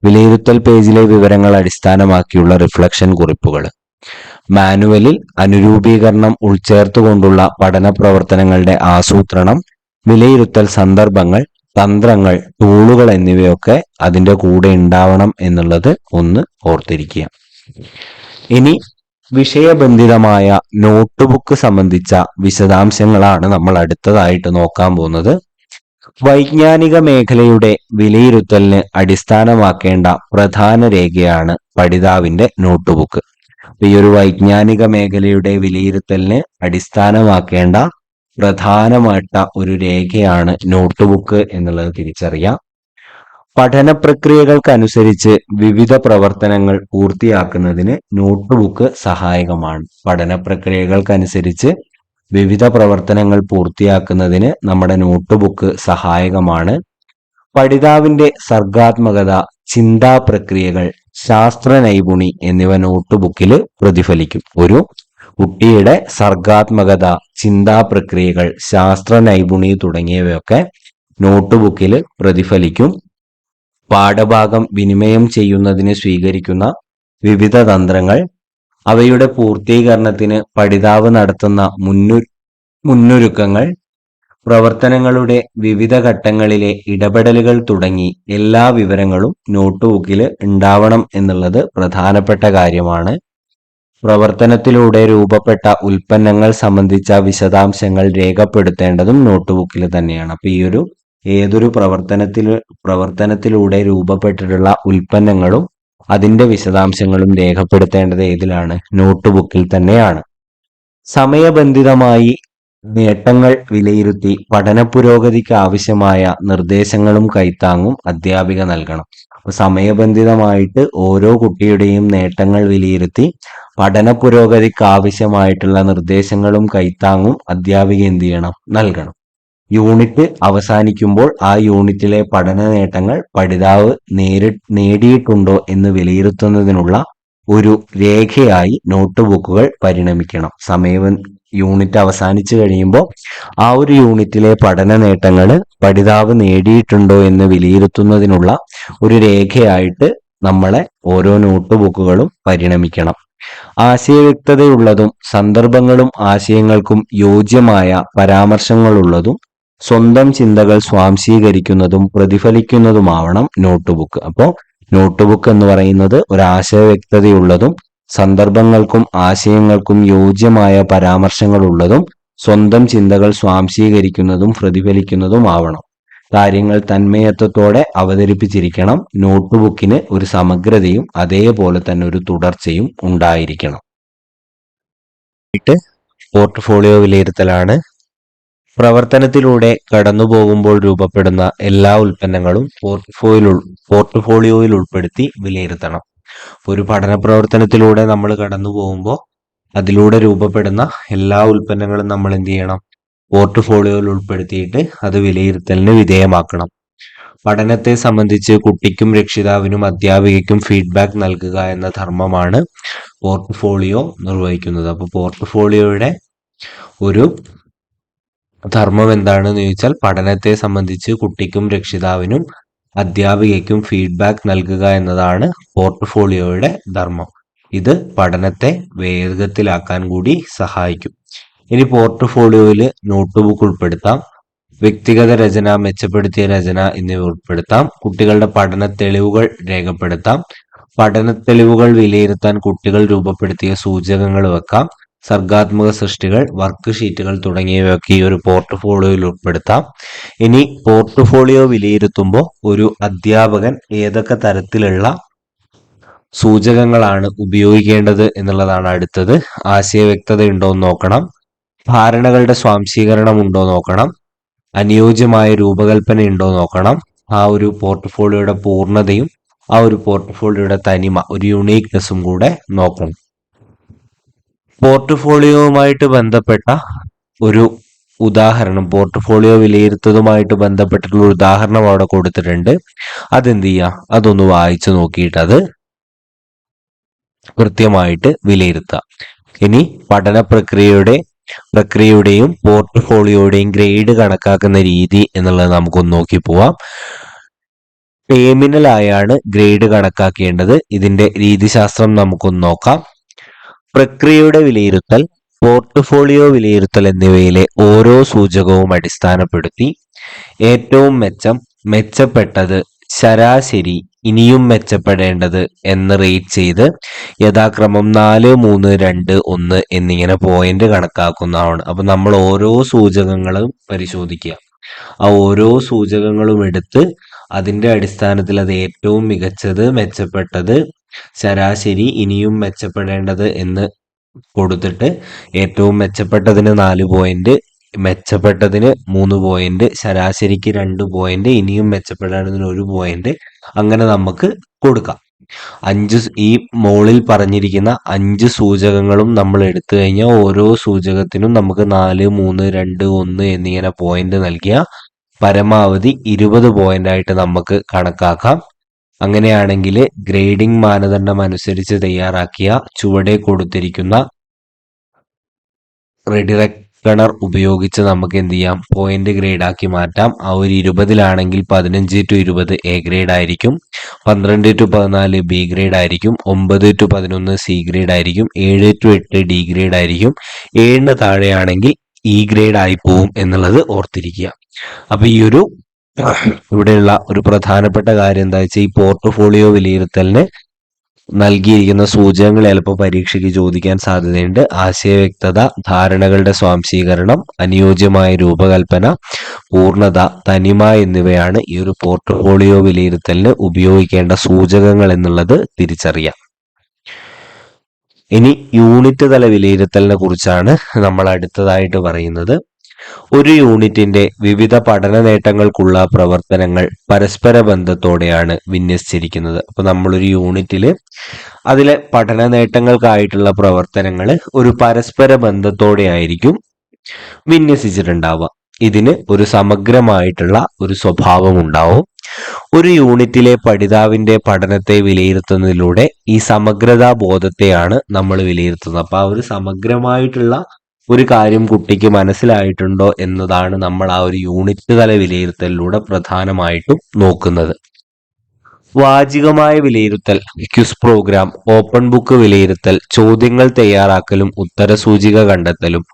വിലയിരുത്തൽ പേജിലെ വിവരങ്ങൾ അടിസ്ഥാനമാക്കിയുള്ള റിഫ്ലക്ഷൻ കുറിപ്പുകൾ. മാനുവലിൽ അനുരൂപീകരണം ഉൾച്ചേർത്തുകൊണ്ടുള്ള പഠന പ്രവർത്തനങ്ങളുടെ ആസൂത്രണം, വിലയിരുത്തൽ സന്ദർഭങ്ങൾ, തന്ത്രങ്ങൾ, ടൂളുകൾ എന്നിവയൊക്കെ അതിന്റെ കൂടെ ഉണ്ടാവണം എന്നുള്ളത് ഒന്ന് ഓർത്തിരിക്കുക. ഇനി വിഷയബന്ധിതമായ നോട്ട്ബുക്ക് സംബന്ധിച്ച വിശദാംശങ്ങളാണ് നമ്മൾ അടുത്തതായിട്ട് നോക്കാൻ പോകുന്നത്. വൈജ്ഞാനിക മേഖലയുടെ വിലയിരുത്തലിന് അടിസ്ഥാനമാക്കേണ്ട പ്രധാന രേഖയാണ് പഠിതാവിന്റെ നോട്ട്ബുക്ക്. ഈ ഒരു വൈജ്ഞാനിക മേഖലയുടെ വിലയിരുത്തലിന് അടിസ്ഥാനമാക്കേണ്ട പ്രധാനമായിട്ട ഒരു രേഖയാണ് നോട്ട്ബുക്ക് എന്നുള്ളത് തിരിച്ചറിയാം. പഠന പ്രക്രിയകൾക്കനുസരിച്ച് വിവിധ പ്രവർത്തനങ്ങൾ പൂർത്തിയാക്കുന്നതിന് നോട്ട്ബുക്ക് സഹായകമാണ്. പഠന പ്രക്രിയകൾക്കനുസരിച്ച് വിവിധ പ്രവർത്തനങ്ങൾ പൂർത്തിയാക്കുന്നതിന് നമ്മുടെ നോട്ട്ബുക്ക് സഹായകമാണ്. പഠിതാവിന്റെ സർഗാത്മകത, ചിന്താ പ്രക്രിയകൾ, ശാസ്ത്ര നൈപുണി എന്നിവ നോട്ട്ബുക്കിൽ പ്രതിഫലിക്കും. ഒരു കുട്ടിയുടെ സർഗാത്മകത, ചിന്താ പ്രക്രിയകൾ, ശാസ്ത്ര നൈപുണി തുടങ്ങിയവയൊക്കെ നോട്ട്ബുക്കിൽ പ്രതിഫലിക്കും. പാഠഭാഗം വിനിമയം ചെയ്യുന്നതിന് സ്വീകരിക്കുന്ന വിവിധ തന്ത്രങ്ങൾ, അവയുടെ പൂർത്തീകരണത്തിന് പഠിതാവ് നടത്തുന്ന മുന്നൊരുക്കങ്ങൾ, പ്രവർത്തനങ്ങളുടെ വിവിധ ഘട്ടങ്ങളിലെ ഇടപെടലുകൾ തുടങ്ങി എല്ലാ വിവരങ്ങളും നോട്ട്ബുക്കിൽ ഉണ്ടാവണം എന്നുള്ളത് പ്രധാനപ്പെട്ട കാര്യമാണ്. പ്രവർത്തനത്തിലൂടെ രൂപപ്പെട്ട ഉൽപ്പന്നങ്ങൾ സംബന്ധിച്ച വിശദാംശങ്ങൾ രേഖപ്പെടുത്തേണ്ടതും നോട്ട്ബുക്കിൽ തന്നെയാണ്. അപ്പൊ ഈ ഒരു ഏതൊരു പ്രവർത്തനത്തിലൂടെ രൂപപ്പെട്ടിട്ടുള്ള ഉൽപ്പന്നങ്ങളും അതിന്റെ വിശദാംശങ്ങളും രേഖപ്പെടുത്തേണ്ടത് ഏതിലാണ്? നോട്ട്ബുക്കിൽ തന്നെയാണ്. സമയബന്ധിതമായി നേട്ടങ്ങൾ വിലയിരുത്തി പഠന പുരോഗതിക്ക് ആവശ്യമായ നിർദ്ദേശങ്ങളും കൈത്താങ്ങും അധ്യാപിക നൽകണം. സമയബന്ധിതമായിട്ട് ഓരോ കുട്ടിയുടെയും നേട്ടങ്ങൾ വിലയിരുത്തി പഠന പുരോഗതിക്ക് ആവശ്യമായിട്ടുള്ള നിർദ്ദേശങ്ങളും കൈത്താങ്ങും അധ്യാപിക എന്ത് ചെയ്യണം? നൽകണം. യൂണിറ്റ് അവസാനിക്കുമ്പോൾ ആ യൂണിറ്റിലെ പഠന നേട്ടങ്ങൾ പഠിതാവ് നേടിയിട്ടുണ്ടോ എന്ന് വിലയിരുത്തുന്നതിനുള്ള ഒരു രേഖയായി നോട്ട്ബുക്കുകൾ പരിണമിക്കണം. യൂണിറ്റ് അവസാനിച്ചു കഴിയുമ്പോൾ ആ ഒരു യൂണിറ്റിലെ പഠന നേട്ടങ്ങൾ പഠിതാവ് നേടിയിട്ടുണ്ടോ എന്ന് വിലയിരുത്തുന്നതിനുള്ള ഒരു രേഖയായിട്ട് നമ്മളെ ഓരോ നോട്ട്ബുക്കുകളും പരിണമിക്കണം. ആശയവ്യക്തതയുള്ളതും സന്ദർഭങ്ങളും ആശയങ്ങൾക്കും യോജ്യമായ പരാമർശങ്ങളുള്ളതും സ്വന്തം ചിന്തകൾ സ്വാംശീകരിക്കുന്നതും പ്രതിഫലിക്കുന്നതുമാവണം നോട്ട്ബുക്ക്. അപ്പോൾ നോട്ട്ബുക്ക് എന്ന് പറയുന്നത് ഒരു ആശയവ്യക്തതയുള്ളതും സന്ദർഭങ്ങൾക്കും ആശയങ്ങൾക്കും യോജ്യമായ പരാമർശങ്ങളുള്ളതും സ്വന്തം ചിന്തകൾ സ്വാംശീകരിക്കുന്നതും പ്രതിഫലിക്കുന്നതുമാവണം. കാര്യങ്ങൾ തന്മയത്വത്തോടെ അവതരിപ്പിച്ചിരിക്കണം. നോട്ട്ബുക്കിന് ഒരു സമഗ്രതയും അതേപോലെ തന്നെ ഒരു തുടർച്ചയും ഉണ്ടായിരിക്കണം. പോർട്ട്ഫോളിയോ വിലയിരുത്തലാണ്. പ്രവർത്തനത്തിലൂടെ കടന്നുപോകുമ്പോൾ രൂപപ്പെടുന്ന എല്ലാ ഉൽപ്പന്നങ്ങളും പോർട്ട്ഫോളിയോയിൽ ഉൾപ്പെടുത്തി വിലയിരുത്തണം. ഒരു പഠന പ്രവർത്തനത്തിലൂടെ നമ്മൾ കടന്നു പോകുമ്പോൾ അതിലൂടെ രൂപപ്പെടുന്ന എല്ലാ ഉൽപ്പന്നങ്ങളും നമ്മൾ എന്ത് ചെയ്യണം? പോർട്ട്ഫോളിയോയിൽ ഉൾപ്പെടുത്തിയിട്ട് അത് വിലയിരുത്തലിന് വിധേയമാക്കണം. പഠനത്തെ സംബന്ധിച്ച് കുട്ടിക്കും രക്ഷിതാവിനും അധ്യാപികയ്ക്കും ഫീഡ്ബാക്ക് നൽകുക എന്ന ധർമ്മമാണ് പോർട്ട്ഫോളിയോ നിർവഹിക്കുന്നത്. അപ്പോൾ പോർട്ട്ഫോളിയോയുടെ ഒരു ധർമ്മം എന്താണെന്ന് ചോദിച്ചാൽ പഠനത്തെ സംബന്ധിച്ച് കുട്ടിക്കും രക്ഷിതാവിനും അധ്യാപികയ്ക്കും ഫീഡ്ബാക്ക് നൽകുക എന്നതാണ് പോർട്ട്ഫോളിയോയുടെ ധർമ്മം. ഇത് പഠനത്തെ വേഗത്തിലാക്കാൻ കൂടി സഹായിക്കും. ഇനി പോർട്ട്ഫോളിയോയിൽ നോട്ട്ബുക്ക് ഉൾപ്പെടുത്താം, വ്യക്തിഗത രചന, മെച്ചപ്പെടുത്തിയ രചന എന്നിവ ഉൾപ്പെടുത്താം. കുട്ടികളുടെ പഠന തെളിവുകൾ രേഖപ്പെടുത്താം. പഠന തെളിവുകൾ വിലയിരുത്താൻ കുട്ടികൾ രൂപപ്പെടുത്തിയ സൂചകങ്ങൾ വെക്കാം. സർഗാത്മക സൃഷ്ടികൾ, വർക്ക് ഷീറ്റുകൾ തുടങ്ങിയവയൊക്കെ ഈ ഒരു പോർട്ട്ഫോളിയോയിൽ ഉൾപ്പെടുത്താം. ഇനി പോർട്ട്ഫോളിയോ വിലയിരുത്തുമ്പോൾ ഒരു അധ്യാപകൻ ഏതൊക്കെ തരത്തിലുള്ള സൂചകങ്ങളാണ് ഉപയോഗിക്കേണ്ടത് എന്നുള്ളതാണ് അടുത്തത്. ആശയവ്യക്തത ഉണ്ടോ എന്ന് നോക്കണം, ധാരണകളുടെ സ്വാംശീകരണം ഉണ്ടോ നോക്കണം, അനുയോജ്യമായ രൂപകൽപ്പന ഉണ്ടോ നോക്കണം, ആ ഒരു പോർട്ട്ഫോളിയോയുടെ പൂർണ്ണതയും ആ ഒരു പോർട്ട്ഫോളിയോയുടെ തനിമ, ഒരു യുണീക്നെസ്സും കൂടെ നോക്കണം. പോർട്ട്ഫോളിയോവുമായിട്ട് ബന്ധപ്പെട്ട ഒരു ഉദാഹരണം, പോർട്ട്ഫോളിയോ വിലയിരുത്തതുമായിട്ട് ബന്ധപ്പെട്ടിട്ടുള്ള ഒരു ഉദാഹരണം അവിടെ കൊടുത്തിട്ടുണ്ട്. അതെന്ത് ചെയ്യുക, അതൊന്ന് വായിച്ചു നോക്കിയിട്ട് അത് കൃത്യമായിട്ട് വിലയിരുത്തുക. ഇനി പഠന പ്രക്രിയയുടെയും പോർട്ട്ഫോളിയോയുടെയും ഗ്രേഡ് കണക്കാക്കുന്ന രീതി എന്നുള്ളത് നമുക്കൊന്ന് നോക്കി പോവാം. ടേമിനൽ ആയാണ് ഗ്രേഡ് കണക്കാക്കേണ്ടത്. ഇതിന്റെ രീതിശാസ്ത്രം നമുക്കൊന്ന് നോക്കാം. പ്രക്രിയയുടെ വിലയിരുത്തൽ, പോർട്ട്ഫോളിയോ വിലയിരുത്തൽ എന്നിവയിലെ ഓരോ സൂചകവും അടിസ്ഥാനപ്പെടുത്തി ഏറ്റവും മെച്ചം, മെച്ചപ്പെട്ടത്, ശരാശരി, ഇനിയും മെച്ചപ്പെടേണ്ടത് എന്ന് റേറ്റ് ചെയ്ത് യഥാക്രമം 4, 3, 2, 1 എന്നിങ്ങനെ പോയിന്റ് കണക്കാക്കുന്നതാണ്. അപ്പൊ നമ്മൾ ഓരോ സൂചകങ്ങളും പരിശോധിക്കുക. ആ ഓരോ സൂചകങ്ങളും എടുത്ത് അതിന്റെ അടിസ്ഥാനത്തിൽ അത് ഏറ്റവും മികച്ചത്, മെച്ചപ്പെട്ടത്, ശരാശരി, ഇനിയും മെച്ചപ്പെടേണ്ടത് എന്ന് കൊടുത്തിട്ട് ഏറ്റവും മെച്ചപ്പെട്ടതിന് 4 പോയിന്റ്, മെച്ചപ്പെട്ടതിന് 3 പോയിന്റ്, ശരാശരിക്ക് 2 പോയിന്റ്, ഇനിയും മെച്ചപ്പെടേണ്ടതിന് 1 പോയിന്റ്, അങ്ങനെ നമുക്ക് കൊടുക്കാം. ഈ മോളിൽ പറഞ്ഞിരിക്കുന്ന 5 സൂചകങ്ങളും നമ്മൾ എടുത്തു കഴിഞ്ഞാൽ ഓരോ സൂചകത്തിനും നമുക്ക് 4, 3, 2, 1 എന്നിങ്ങനെ പോയിന്റ് നൽകിയ പരമാവധി 20 പോയിന്റ് ആയിട്ട് നമുക്ക് കണക്കാക്കാം. അങ്ങനെയാണെങ്കിൽ ഗ്രേഡിംഗ് മാനദണ്ഡം അനുസരിച്ച് തയ്യാറാക്കിയ ചുവടെ കൊടുത്തിരിക്കുന്ന റെഡി റെക്കണർ ഉപയോഗിച്ച് നമുക്ക് എന്ത് ചെയ്യാം, പോയിന്റ് ഗ്രേഡ് ആക്കി മാറ്റാം. ആ ഒരു 20-ലാണെങ്കിൽ 15 to 20 എ ഗ്രേഡ് ആയിരിക്കും, 12 to 14 ബി ഗ്രേഡ് ആയിരിക്കും, 9 to 11 സി ഗ്രേഡ് ആയിരിക്കും, 7 to 8 ഡി ഗ്രേഡ് ആയിരിക്കും, 7-ന് താഴെയാണെങ്കിൽ ഇ ഗ്രേഡ് ആയി പോവും എന്നുള്ളത് ഓർത്തിരിക്കുക. അപ്പൊ ഈ ഒരു ഇവിടെയുള്ള ഒരു പ്രധാനപ്പെട്ട കാര്യം എന്താ വെച്ചാൽ, ഈ പോർട്ട്ഫോളിയോ വിലയിരുത്തലിന് നൽകിയിരിക്കുന്ന സൂചകങ്ങൾ ചിലപ്പോൾ പരീക്ഷയ്ക്ക് ചോദിക്കാൻ സാധ്യതയുണ്ട്. ആശയവ്യക്തത, ധാരണകളുടെ സ്വാംശീകരണം, അനുയോജ്യമായ രൂപകൽപ്പന, പൂർണ്ണത, തനിമ എന്നിവയാണ് ഈ ഒരു പോർട്ട്ഫോളിയോ വിലയിരുത്തലിന് ഉപയോഗിക്കേണ്ട സൂചകങ്ങൾ എന്നുള്ളത് തിരിച്ചറിയാം. ഇനി യൂണിറ്റ് തല വിലയിരുത്തലിനെ കുറിച്ചാണ് നമ്മൾ അടുത്തതായിട്ട് പറയുന്നത്. ഒരു യൂണിറ്റിന്റെ വിവിധ പഠന നേട്ടങ്ങൾക്കുള്ള പ്രവർത്തനങ്ങൾ പരസ്പര ബന്ധത്തോടെയാണ് വിന്യസിച്ചിരിക്കുന്നത്. അപ്പൊ നമ്മളൊരു യൂണിറ്റില് അതിലെ പഠന നേട്ടങ്ങൾക്കായിട്ടുള്ള പ്രവർത്തനങ്ങൾ ഒരു പരസ്പര ബന്ധത്തോടെ ആയിരിക്കും വിന്യസിച്ചിട്ടുണ്ടാവുക. ഇതിന് ഒരു സമഗ്രമായിട്ടുള്ള ഒരു സ്വഭാവം ഉണ്ടാവും. ഒരു യൂണിറ്റിലെ പഠിതാവിന്റെ പഠനത്തെ വിലയിരുത്തുന്നതിലൂടെ ഈ സമഗ്രതാ ബോധത്തെയാണ് നമ്മൾ വിലയിരുത്തുന്നത്. അപ്പൊ ആ ഒരു സമഗ്രമായിട്ടുള്ള ഒരു കാര്യം കുട്ടിക്ക് മനസ്സിലായിട്ടുണ്ടോ എന്നതാണ് നമ്മൾ ആ ഒരു യൂണിറ്റ് തല വിലയിരുത്തലിലൂടെ പ്രധാനമായിട്ടും നോക്കുന്നത്. വാചികമായ വിലയിരുത്തൽ, ക്വിസ് പ്രോഗ്രാം, ഓപ്പൺ ബുക്ക് വിലയിരുത്തൽ, ചോദ്യങ്ങൾ തയ്യാറാക്കലും ഉത്തരസൂചിക കണ്ടെത്തലും,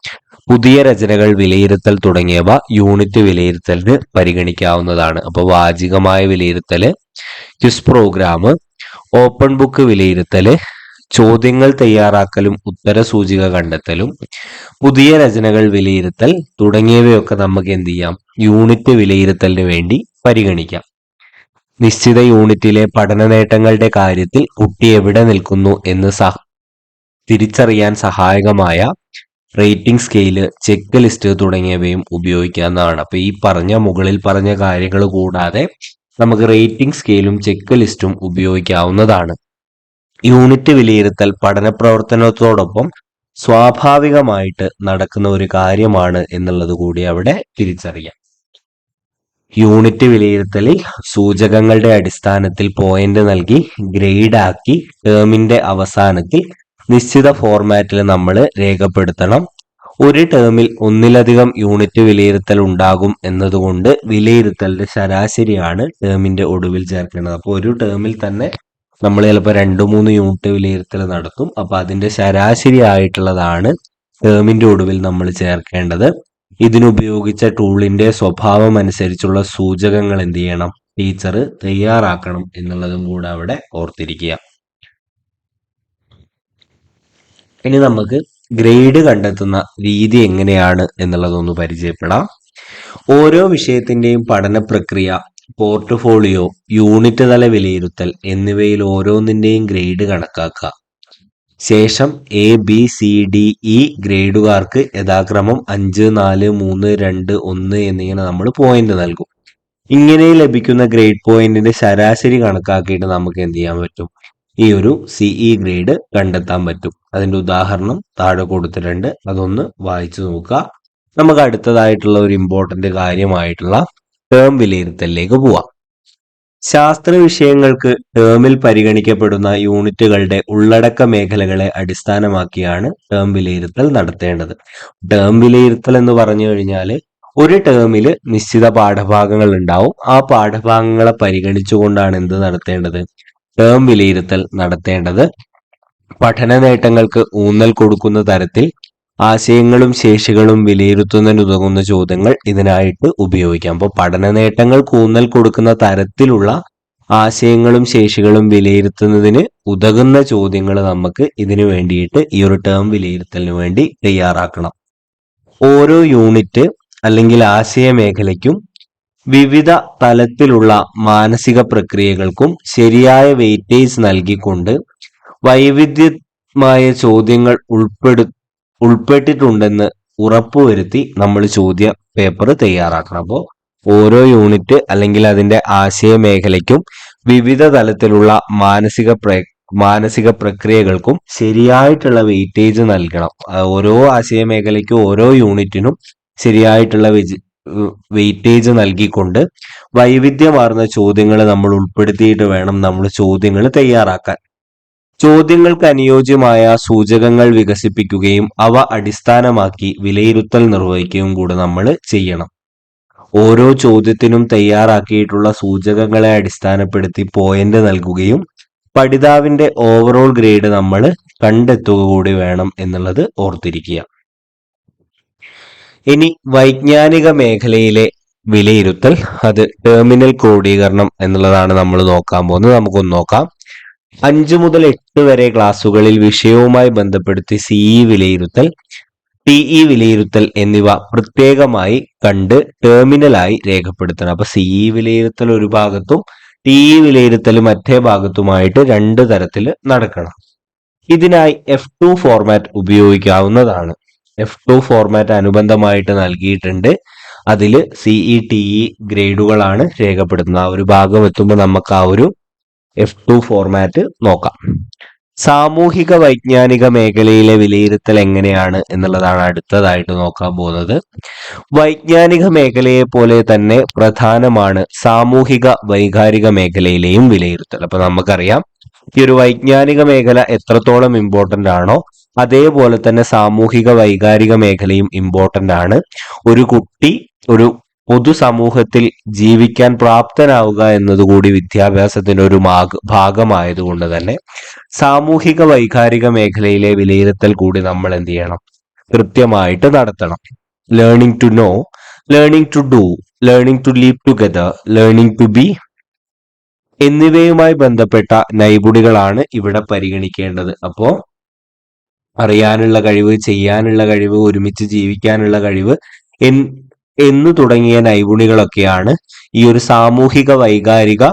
പുതിയ രചനകൾ വിലയിരുത്തൽ തുടങ്ങിയവ യൂണിറ്റ് വിലയിരുത്തലിന് പരിഗണിക്കാവുന്നതാണ്. അപ്പോൾ വാചികമായ വിലയിരുത്തല്, ക്വിസ് പ്രോഗ്രാം, ഓപ്പൺ ബുക്ക് വിലയിരുത്തല്, ചോദ്യങ്ങൾ തയ്യാറാക്കലും ഉത്തരസൂചിക കണ്ടെത്തലും, പുതിയ രചനകൾ വിലയിരുത്തൽ തുടങ്ങിയവയൊക്കെ നമുക്ക് എന്ത് ചെയ്യാം, യൂണിറ്റ് വിലയിരുത്തലിന് വേണ്ടി പരിഗണിക്കാം. നിശ്ചിത യൂണിറ്റിലെ പഠന നേട്ടങ്ങളുടെ കാര്യത്തിൽ കുട്ടി എവിടെ നിൽക്കുന്നു എന്ന് തിരിച്ചറിയാൻ സഹായകമായ റേറ്റിംഗ് സ്കെയില്, ചെക്ക് ലിസ്റ്റ് തുടങ്ങിയവയും ഉപയോഗിക്കാവുന്നതാണ്. അപ്പൊ ഈ മുകളിൽ പറഞ്ഞ കാര്യങ്ങൾ കൂടാതെ നമുക്ക് റേറ്റിംഗ് സ്കെയിലും ചെക്ക് ലിസ്റ്റും ഉപയോഗിക്കാവുന്നതാണ്. യൂണിറ്റ് വിലയിരുത്തൽ പഠന പ്രവർത്തനത്തോടൊപ്പം സ്വാഭാവികമായിട്ട് നടക്കുന്ന ഒരു കാര്യമാണ് എന്നുള്ളത് കൂടി അവിടെ തിരിച്ചറിയാം. യൂണിറ്റ് വിലയിരുത്തലിൽ സൂചകങ്ങളുടെ അടിസ്ഥാനത്തിൽ പോയിന്റ് നൽകി ഗ്രേഡ് ആക്കി ടേമിന്റെ അവസാനത്തിൽ നിശ്ചിത ഫോർമാറ്റിൽ നമ്മൾ രേഖപ്പെടുത്തണം. ഒരു ടേമിൽ ഒന്നിലധികം യൂണിറ്റ് വിലയിരുത്തൽ ഉണ്ടാകും എന്നതുകൊണ്ട് വിലയിരുത്തലിന്റെ ശരാശരിയാണ് ടേമിന്റെ ഒടുവിൽ ചേർക്കേണ്ടത്. അപ്പോൾ ഒരു ടേമിൽ തന്നെ നമ്മൾ ചിലപ്പോൾ 2-3 യൂണിറ്റ് വിലയിരുത്തൽ നടത്തും. അപ്പൊ അതിന്റെ ശരാശരി ആയിട്ടുള്ളതാണ് ടേമിന്റെ ഒടുവിൽ നമ്മൾ ചേർക്കേണ്ടത്. ഇതിനുപയോഗിച്ച ടൂളിന്റെ സ്വഭാവം അനുസരിച്ചുള്ള സൂചകങ്ങൾ എന്ത് ചെയ്യണം, ടീച്ചർ തയ്യാറാക്കണം എന്നുള്ളതും കൂടെ അവിടെ ഓർത്തിരിക്കുക. ഇനി നമുക്ക് ഗ്രേഡ് കണ്ടെത്തുന്ന രീതി എങ്ങനെയാണ് എന്നുള്ളതൊന്ന് പരിചയപ്പെടാം. ഓരോ വിഷയത്തിന്റെയും പഠന പ്രക്രിയ, പോർട്ട്ഫോളിയോ, യൂണിറ്റ് തല വിലയിരുത്തൽ എന്നിവയിൽ ഓരോന്നിന്റെയും ഗ്രേഡ് കണക്കാക്കുക. ശേഷം A, B, C, D, E ഗ്രേഡുകാർക്ക് യഥാക്രമം 5, 4, 3, 2, 1 എന്നിങ്ങനെ നമ്മൾ പോയിന്റ് നൽകും. ഇങ്ങനെ ലഭിക്കുന്ന ഗ്രേഡ് പോയിന്റിന്റെ ശരാശരി കണക്കാക്കിയിട്ട് നമുക്ക് എന്ത് ചെയ്യാൻ പറ്റും? ഈ ഒരു സിഇ ഗ്രേഡ് കണ്ടെത്താൻ പറ്റും. അതിന്റെ ഉദാഹരണം താഴെ കൊടുത്തിട്ടുണ്ട്, അതൊന്ന് വായിച്ചു നോക്കുക. നമുക്ക് അടുത്തതായിട്ടുള്ള ഒരു ഇമ്പോർട്ടന്റ് കാര്യമായിട്ടുള്ള ടേം വിലയിരുത്തലിലേക്ക് പോവാം. ശാസ്ത്ര വിഷയങ്ങൾക്ക് ടേമിൽ പരിഗണിക്കപ്പെടുന്ന യൂണിറ്റുകളുടെ ഉള്ളടക്ക മേഖലകളെ അടിസ്ഥാനമാക്കിയാണ് ടേം വിലയിരുത്തൽ നടത്തേണ്ടത്. ടേം വിലയിരുത്തൽ എന്ന് പറഞ്ഞു കഴിഞ്ഞാൽ ഒരു ടേമിൽ നിശ്ചിത പാഠഭാഗങ്ങൾ ഉണ്ടാവും. ആ പാഠഭാഗങ്ങളെ പരിഗണിച്ചുകൊണ്ടാണ് എന്ത് നടത്തേണ്ടത്? ടേം വിലയിരുത്തൽ നടത്തേണ്ടത്. പഠന നേട്ടങ്ങൾക്ക് ഊന്നൽ കൊടുക്കുന്ന തരത്തിൽ ആശയങ്ങളും ശേഷികളും വിലയിരുത്തുന്നതിനുതകുന്ന ചോദ്യങ്ങൾ ഇതിനായിട്ട് ഉപയോഗിക്കാം. അപ്പോൾ പഠന നേട്ടങ്ങൾക്ക് ഊന്നൽ കൊടുക്കുന്ന തരത്തിലുള്ള ആശയങ്ങളും ശേഷികളും വിലയിരുത്തുന്നതിന് ഉതകുന്ന ചോദ്യങ്ങൾ നമുക്ക് ഇതിനു വേണ്ടിയിട്ട് ഈ ഒരു ടേം വിലയിരുത്തലിന് വേണ്ടി തയ്യാറാക്കണം. ഓരോ യൂണിറ്റ് അല്ലെങ്കിൽ ആശയ മേഖലയ്ക്കും വിവിധ തലത്തിലുള്ള മാനസിക പ്രക്രിയകൾക്കും ശരിയായ വെയിറ്റേജ് നൽകിക്കൊണ്ട് വൈവിധ്യമായ ചോദ്യങ്ങൾ ഉൾപ്പെട്ടിട്ടുണ്ടെന്ന് ഉറപ്പുവരുത്തി നമ്മൾ ചോദ്യ പേപ്പർ തയ്യാറാക്കണം. അപ്പോൾ ഓരോ യൂണിറ്റ് അല്ലെങ്കിൽ അതിന്റെ ആശയ മേഖലയ്ക്കും വിവിധ തലത്തിലുള്ള മാനസിക പ്രക്രിയകൾക്കും ശരിയായിട്ടുള്ള വെയിറ്റേജ് നൽകണം. ഓരോ ആശയ മേഖലയ്ക്കും ഓരോ യൂണിറ്റിനും ശരിയായിട്ടുള്ള വെയിറ്റേജ് നൽകിക്കൊണ്ട് വൈവിധ്യമാർന്ന ചോദ്യങ്ങൾ നമ്മൾ ഉൾപ്പെടുത്തിയിട്ട് വേണം നമ്മൾ ചോദ്യങ്ങൾ തയ്യാറാക്കാൻ. ചോദ്യങ്ങൾക്ക് അനുയോജ്യമായ സൂചകങ്ങൾ വികസിപ്പിക്കുകയും അവ അടിസ്ഥാനമാക്കി വിലയിരുത്തൽ നിർവഹിക്കുകയും കൂടെ നമ്മൾ ചെയ്യണം. ഓരോ ചോദ്യത്തിനും തയ്യാറാക്കിയിട്ടുള്ള സൂചകങ്ങളെ അടിസ്ഥാനപ്പെടുത്തി പോയിന്റ് നൽകുകയും പഠിതാവിന്റെ ഓവറോൾ ഗ്രേഡ് നമ്മൾ കണ്ടെത്തുക കൂടി വേണം എന്നുള്ളത് ഓർത്തിരിക്കുക. ഇനി വൈജ്ഞാനിക മേഖലയിലെ വിലയിരുത്തൽ, അത് ടെർമിനൽ ക്രോഡീകരണം എന്നുള്ളതാണ് നമ്മൾ നോക്കാൻ പോകുന്നത്. നമുക്കൊന്ന് നോക്കാം. 5 മുതൽ 8 വരെ ക്ലാസ്സുകളിൽ വിഷയവുമായി ബന്ധപ്പെടുത്തി സിഇ വിലയിരുത്തൽ, ടിഇ വിലയിരുത്തൽ എന്നിവ പ്രത്യേകമായി കണ്ട് ടെർമിനലായി രേഖപ്പെടുത്തണം. അപ്പൊ സിഇ വിലയിരുത്തൽ ഒരു ഭാഗത്തും ടിഇ വിലയിരുത്തൽ മറ്റേ ഭാഗത്തുമായിട്ട് 2 തരത്തിൽ നടക്കണം. ഇതിനായി F2 ഫോർമാറ്റ് ഉപയോഗിക്കാവുന്നതാണ്. F2 ഫോർമാറ്റ് അനുബന്ധമായിട്ട് നൽകിയിട്ടുണ്ട്. അതിൽ സിഇ ടിഇ ഗ്രേഡുകളാണ് രേഖപ്പെടുത്തുന്നത്. ആ ഒരു ഭാഗം എത്തുമ്പോൾ നമുക്ക് ആ ഒരു F2 ഫോർമാറ്റ് നോക്കാം. സാമൂഹിക വൈജ്ഞാനിക മേഖലയിലെ വിലയിരുത്തൽ എങ്ങനെയാണ് എന്നുള്ളതാണ് അടുത്തതായിട്ട് നോക്കാൻ പോകുന്നത്. വൈജ്ഞാനിക മേഖലയെ പോലെ തന്നെ പ്രധാനമാണ് സാമൂഹിക വൈകാരിക മേഖലയിലെയും വിലയിരുത്തൽ. അപ്പൊ നമുക്കറിയാം ഈ ഒരു വൈജ്ഞാനിക മേഖല എത്രത്തോളം ഇമ്പോർട്ടന്റ് ആണോ അതേപോലെ തന്നെ സാമൂഹിക വൈകാരിക മേഖലയും ഇമ്പോർട്ടന്റ് ആണ്. ഒരു കുട്ടി ഒരു പൊതുസമൂഹത്തിൽ ജീവിക്കാൻ പ്രാപ്തനാവുക എന്നതുകൂടി വിദ്യാഭ്യാസത്തിന്റെ ഒരു ഭാഗമായതുകൊണ്ട് തന്നെ സാമൂഹിക വൈകാരിക മേഖലയിലെ വിലയിരുത്തൽ കൂടി നമ്മൾ എന്ത് ചെയ്യണം? കൃത്യമായിട്ട് നടത്തണം. Learning to know, learning to do, learning to live together, learning to be എന്നിവയുമായി ബന്ധപ്പെട്ട നൈപുണികളാണ് ഇവിടെ പരിഗണിക്കേണ്ടത്. അപ്പോ അറിയാനുള്ള കഴിവ്, ചെയ്യാനുള്ള കഴിവ്, ഒരുമിച്ച് ജീവിക്കാനുള്ള കഴിവ് എന്നു തുടങ്ങിയ നൈപുണികളൊക്കെയാണ് ഈ ഒരു സാമൂഹിക വൈകാരിക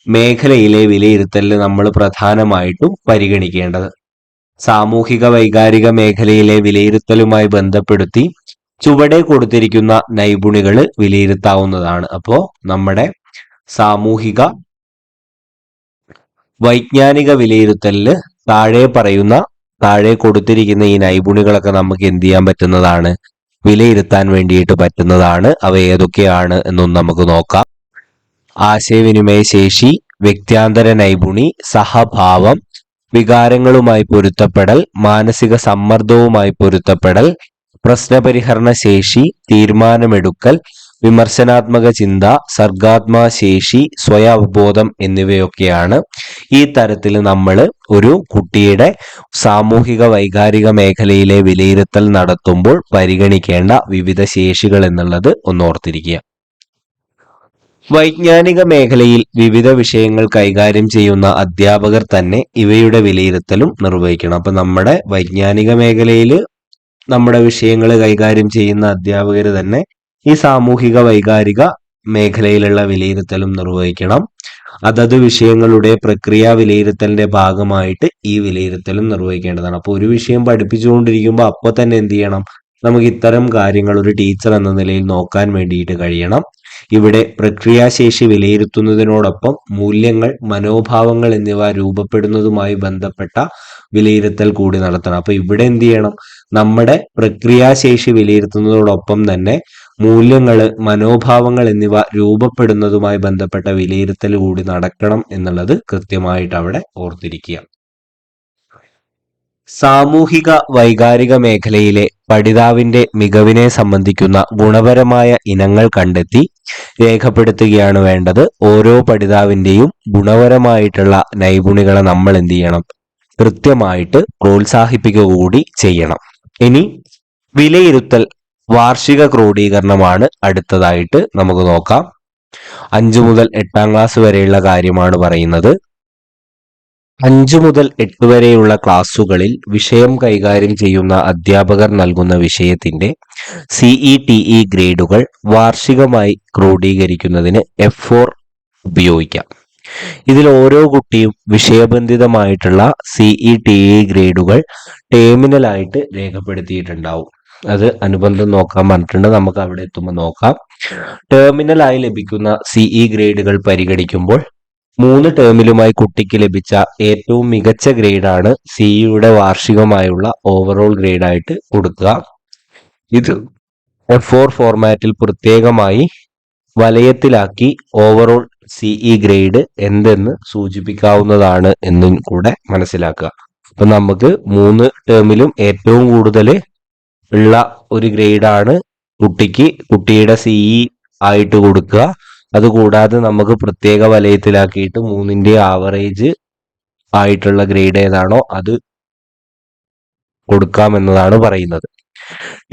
മേഖലയിലെ വിലയിരുത്തലിൽ നമ്മൾ പ്രധാനമായിട്ടും പരിഗണിക്കേണ്ടത്. സാമൂഹിക വൈകാരിക മേഖലയിലെ വിലയിരുത്തലുമായി ബന്ധപ്പെടുത്തി ചുവടെ കൊടുത്തിരിക്കുന്ന നൈപുണികൾ വിലയിരുത്താവുന്നതാണ്. അപ്പോ നമ്മുടെ സാമൂഹിക വൈജ്ഞാനിക വിലയിരുത്തലിൽ താഴെ കൊടുത്തിരിക്കുന്ന ഈ നൈപുണികളൊക്കെ നമുക്ക് എന്ത് ചെയ്യാൻ പറ്റുന്നതാണ്? വിലയിരുത്താൻ വേണ്ടിയിട്ട് പറ്റുന്നതാണ്. അവ ഏതൊക്കെയാണ് എന്നൊന്ന് നമുക്ക് നോക്കാം. ആശയവിനിമയ ശേഷി, വ്യക്ത്യാന്തര നൈപുണി, സഹഭാവം, വികാരങ്ങളുമായി പൊരുത്തപ്പെടൽ, മാനസിക സമ്മർദ്ദവുമായി പൊരുത്തപ്പെടൽ, പ്രശ്നപരിഹരണ ശേഷി, തീരുമാനമെടുക്കൽ, വിമർശനാത്മക ചിന്ത, സർഗാത്മക ശേഷി, സ്വയ അവബോധം എന്നിവയൊക്കെയാണ് ഈ തരത്തിൽ നമ്മൾ ഒരു കുട്ടിയുടെ സാമൂഹിക വൈകാരിക മേഖലയിലെ വിലയിരുത്തൽ നടത്തുമ്പോൾ പരിഗണിക്കേണ്ട വിവിധ ശേഷികൾ എന്നുള്ളത് ഒന്ന് ഓർത്തിരിക്കുക. വൈജ്ഞാനിക മേഖലയിൽ വിവിധ വിഷയങ്ങൾ കൈകാര്യം ചെയ്യുന്ന അധ്യാപകർ തന്നെ ഇവയുടെ വിലയിരുത്തലും നിർവഹിക്കണം. അപ്പൊ നമ്മുടെ വൈജ്ഞാനിക മേഖലയിൽ നമ്മുടെ വിഷയങ്ങൾ കൈകാര്യം ചെയ്യുന്ന അധ്യാപകർ തന്നെ ഈ സാമൂഹിക വൈകാരിക മേഖലയിലുള്ള വിലയിരുത്തലും നിർവഹിക്കണം. അതത് വിഷയങ്ങളുടെ പ്രക്രിയ വിലയിരുത്തലിന്റെ ഭാഗമായിട്ട് ഈ വിലയിരുത്തലും നിർവഹിക്കേണ്ടതാണ്. അപ്പൊ ഒരു വിഷയം പഠിപ്പിച്ചുകൊണ്ടിരിക്കുമ്പോൾ അപ്പൊ തന്നെ എന്ത് ചെയ്യണം, നമുക്ക് ഇത്തരം കാര്യങ്ങൾ ഒരു ടീച്ചർ എന്ന നിലയിൽ നോക്കാൻ വേണ്ടിയിട്ട് കഴിയണം. ഇവിടെ പ്രക്രിയാശേഷി വിലയിരുത്തുന്നതിനോടൊപ്പം മൂല്യങ്ങൾ, മനോഭാവങ്ങൾ എന്നിവ രൂപപ്പെടുന്നതുമായി ബന്ധപ്പെട്ട വിലയിരുത്തൽ കൂടി നടത്തണം. അപ്പൊ ഇവിടെ എന്ത് ചെയ്യണം, നമ്മുടെ പ്രക്രിയാശേഷി വിലയിരുത്തുന്നതോടൊപ്പം തന്നെ മൂല്യങ്ങൾ, മനോഭാവങ്ങൾ എന്നിവ രൂപപ്പെടുന്നതുമായി ബന്ധപ്പെട്ട വിലയിരുത്തൽ കൂടി നടക്കണം എന്നുള്ളത് കൃത്യമായിട്ട് അവിടെ ഓർത്തിരിക്കുക. സാമൂഹിക വൈകാരിക മേഖലയിലെ പഠിതാവിന്റെ മികവിനെ സംബന്ധിക്കുന്ന ഗുണപരമായ ഇനങ്ങൾ കണ്ടെത്തി രേഖപ്പെടുത്തുകയാണ് വേണ്ടത്. ഓരോ പഠിതാവിന്റെയും ഗുണപരമായിട്ടുള്ള നൈപുണികളെ നമ്മൾ എന്ത് ചെയ്യണം, കൃത്യമായിട്ട് പ്രോത്സാഹിപ്പിക്കുക കൂടി ചെയ്യണം. ഇനി വിലയിരുത്തൽ വാർഷിക ക്രോഡീകരണമാണ് അടുത്തതായിട്ട് നമുക്ക് നോക്കാം. 5 മുതൽ 8ാം ക്ലാസ് വരെയുള്ള കാര്യമാണ് പറയുന്നത്. 5 മുതൽ 8 വരെയുള്ള ക്ലാസ്സുകളിൽ വിഷയം കൈകാര്യം ചെയ്യുന്ന അധ്യാപകർ നൽകുന്ന വിഷയത്തിന്റെ CETE ഗ്രേഡുകൾ വാർഷികമായി ക്രോഡീകരിക്കുന്നതിന് F4 ഉപയോഗിക്കാം. ഇതിൽ ഓരോ കുട്ടിയും വിഷയബന്ധിതമായിട്ടുള്ള CETE ഗ്രേഡുകൾ ടേമിനലായിട്ട് രേഖപ്പെടുത്തിയിട്ടുണ്ടാവും. അത് അനുബന്ധം നോക്കാൻ പറഞ്ഞിട്ടുണ്ട്, നമുക്ക് അവിടെ എത്തുമ്പോൾ നോക്കാം. ടേമിനലായി ലഭിക്കുന്ന CE ഗ്രേഡുകൾ പരിഗണിക്കുമ്പോൾ 3 ടേമിലുമായി കുട്ടിക്ക് ലഭിച്ച ഏറ്റവും മികച്ച ഗ്രേഡാണ് സിഇയുടെ വാർഷികമായുള്ള ഓവറോൾ ഗ്രേഡായിട്ട് കൊടുക്കുക. ഇത് F4 ഫോർമാറ്റിൽ പ്രത്യേകമായി വലയത്തിലാക്കി ഓവറോൾ CE ഗ്രേഡ് എന്തെന്ന് സൂചിപ്പിക്കാവുന്നതാണ് എന്നും കൂടെ മനസ്സിലാക്കുക. അപ്പൊ നമുക്ക് 3 ടേമിലും ഏറ്റവും കൂടുതൽ ഉള്ള ഒരു ഗ്രേഡാണ് കുട്ടിയുടെ CE ആയിട്ട് കൊടുക്കുക. അതുകൂടാതെ നമുക്ക് പ്രത്യേക വലയത്തിലാക്കിയിട്ട് 3ന്റെ ആവറേജ് ആയിട്ടുള്ള ഗ്രേഡ് ഏതാണോ അത് കൊടുക്കാമെന്നതാണ് പറയുന്നത്.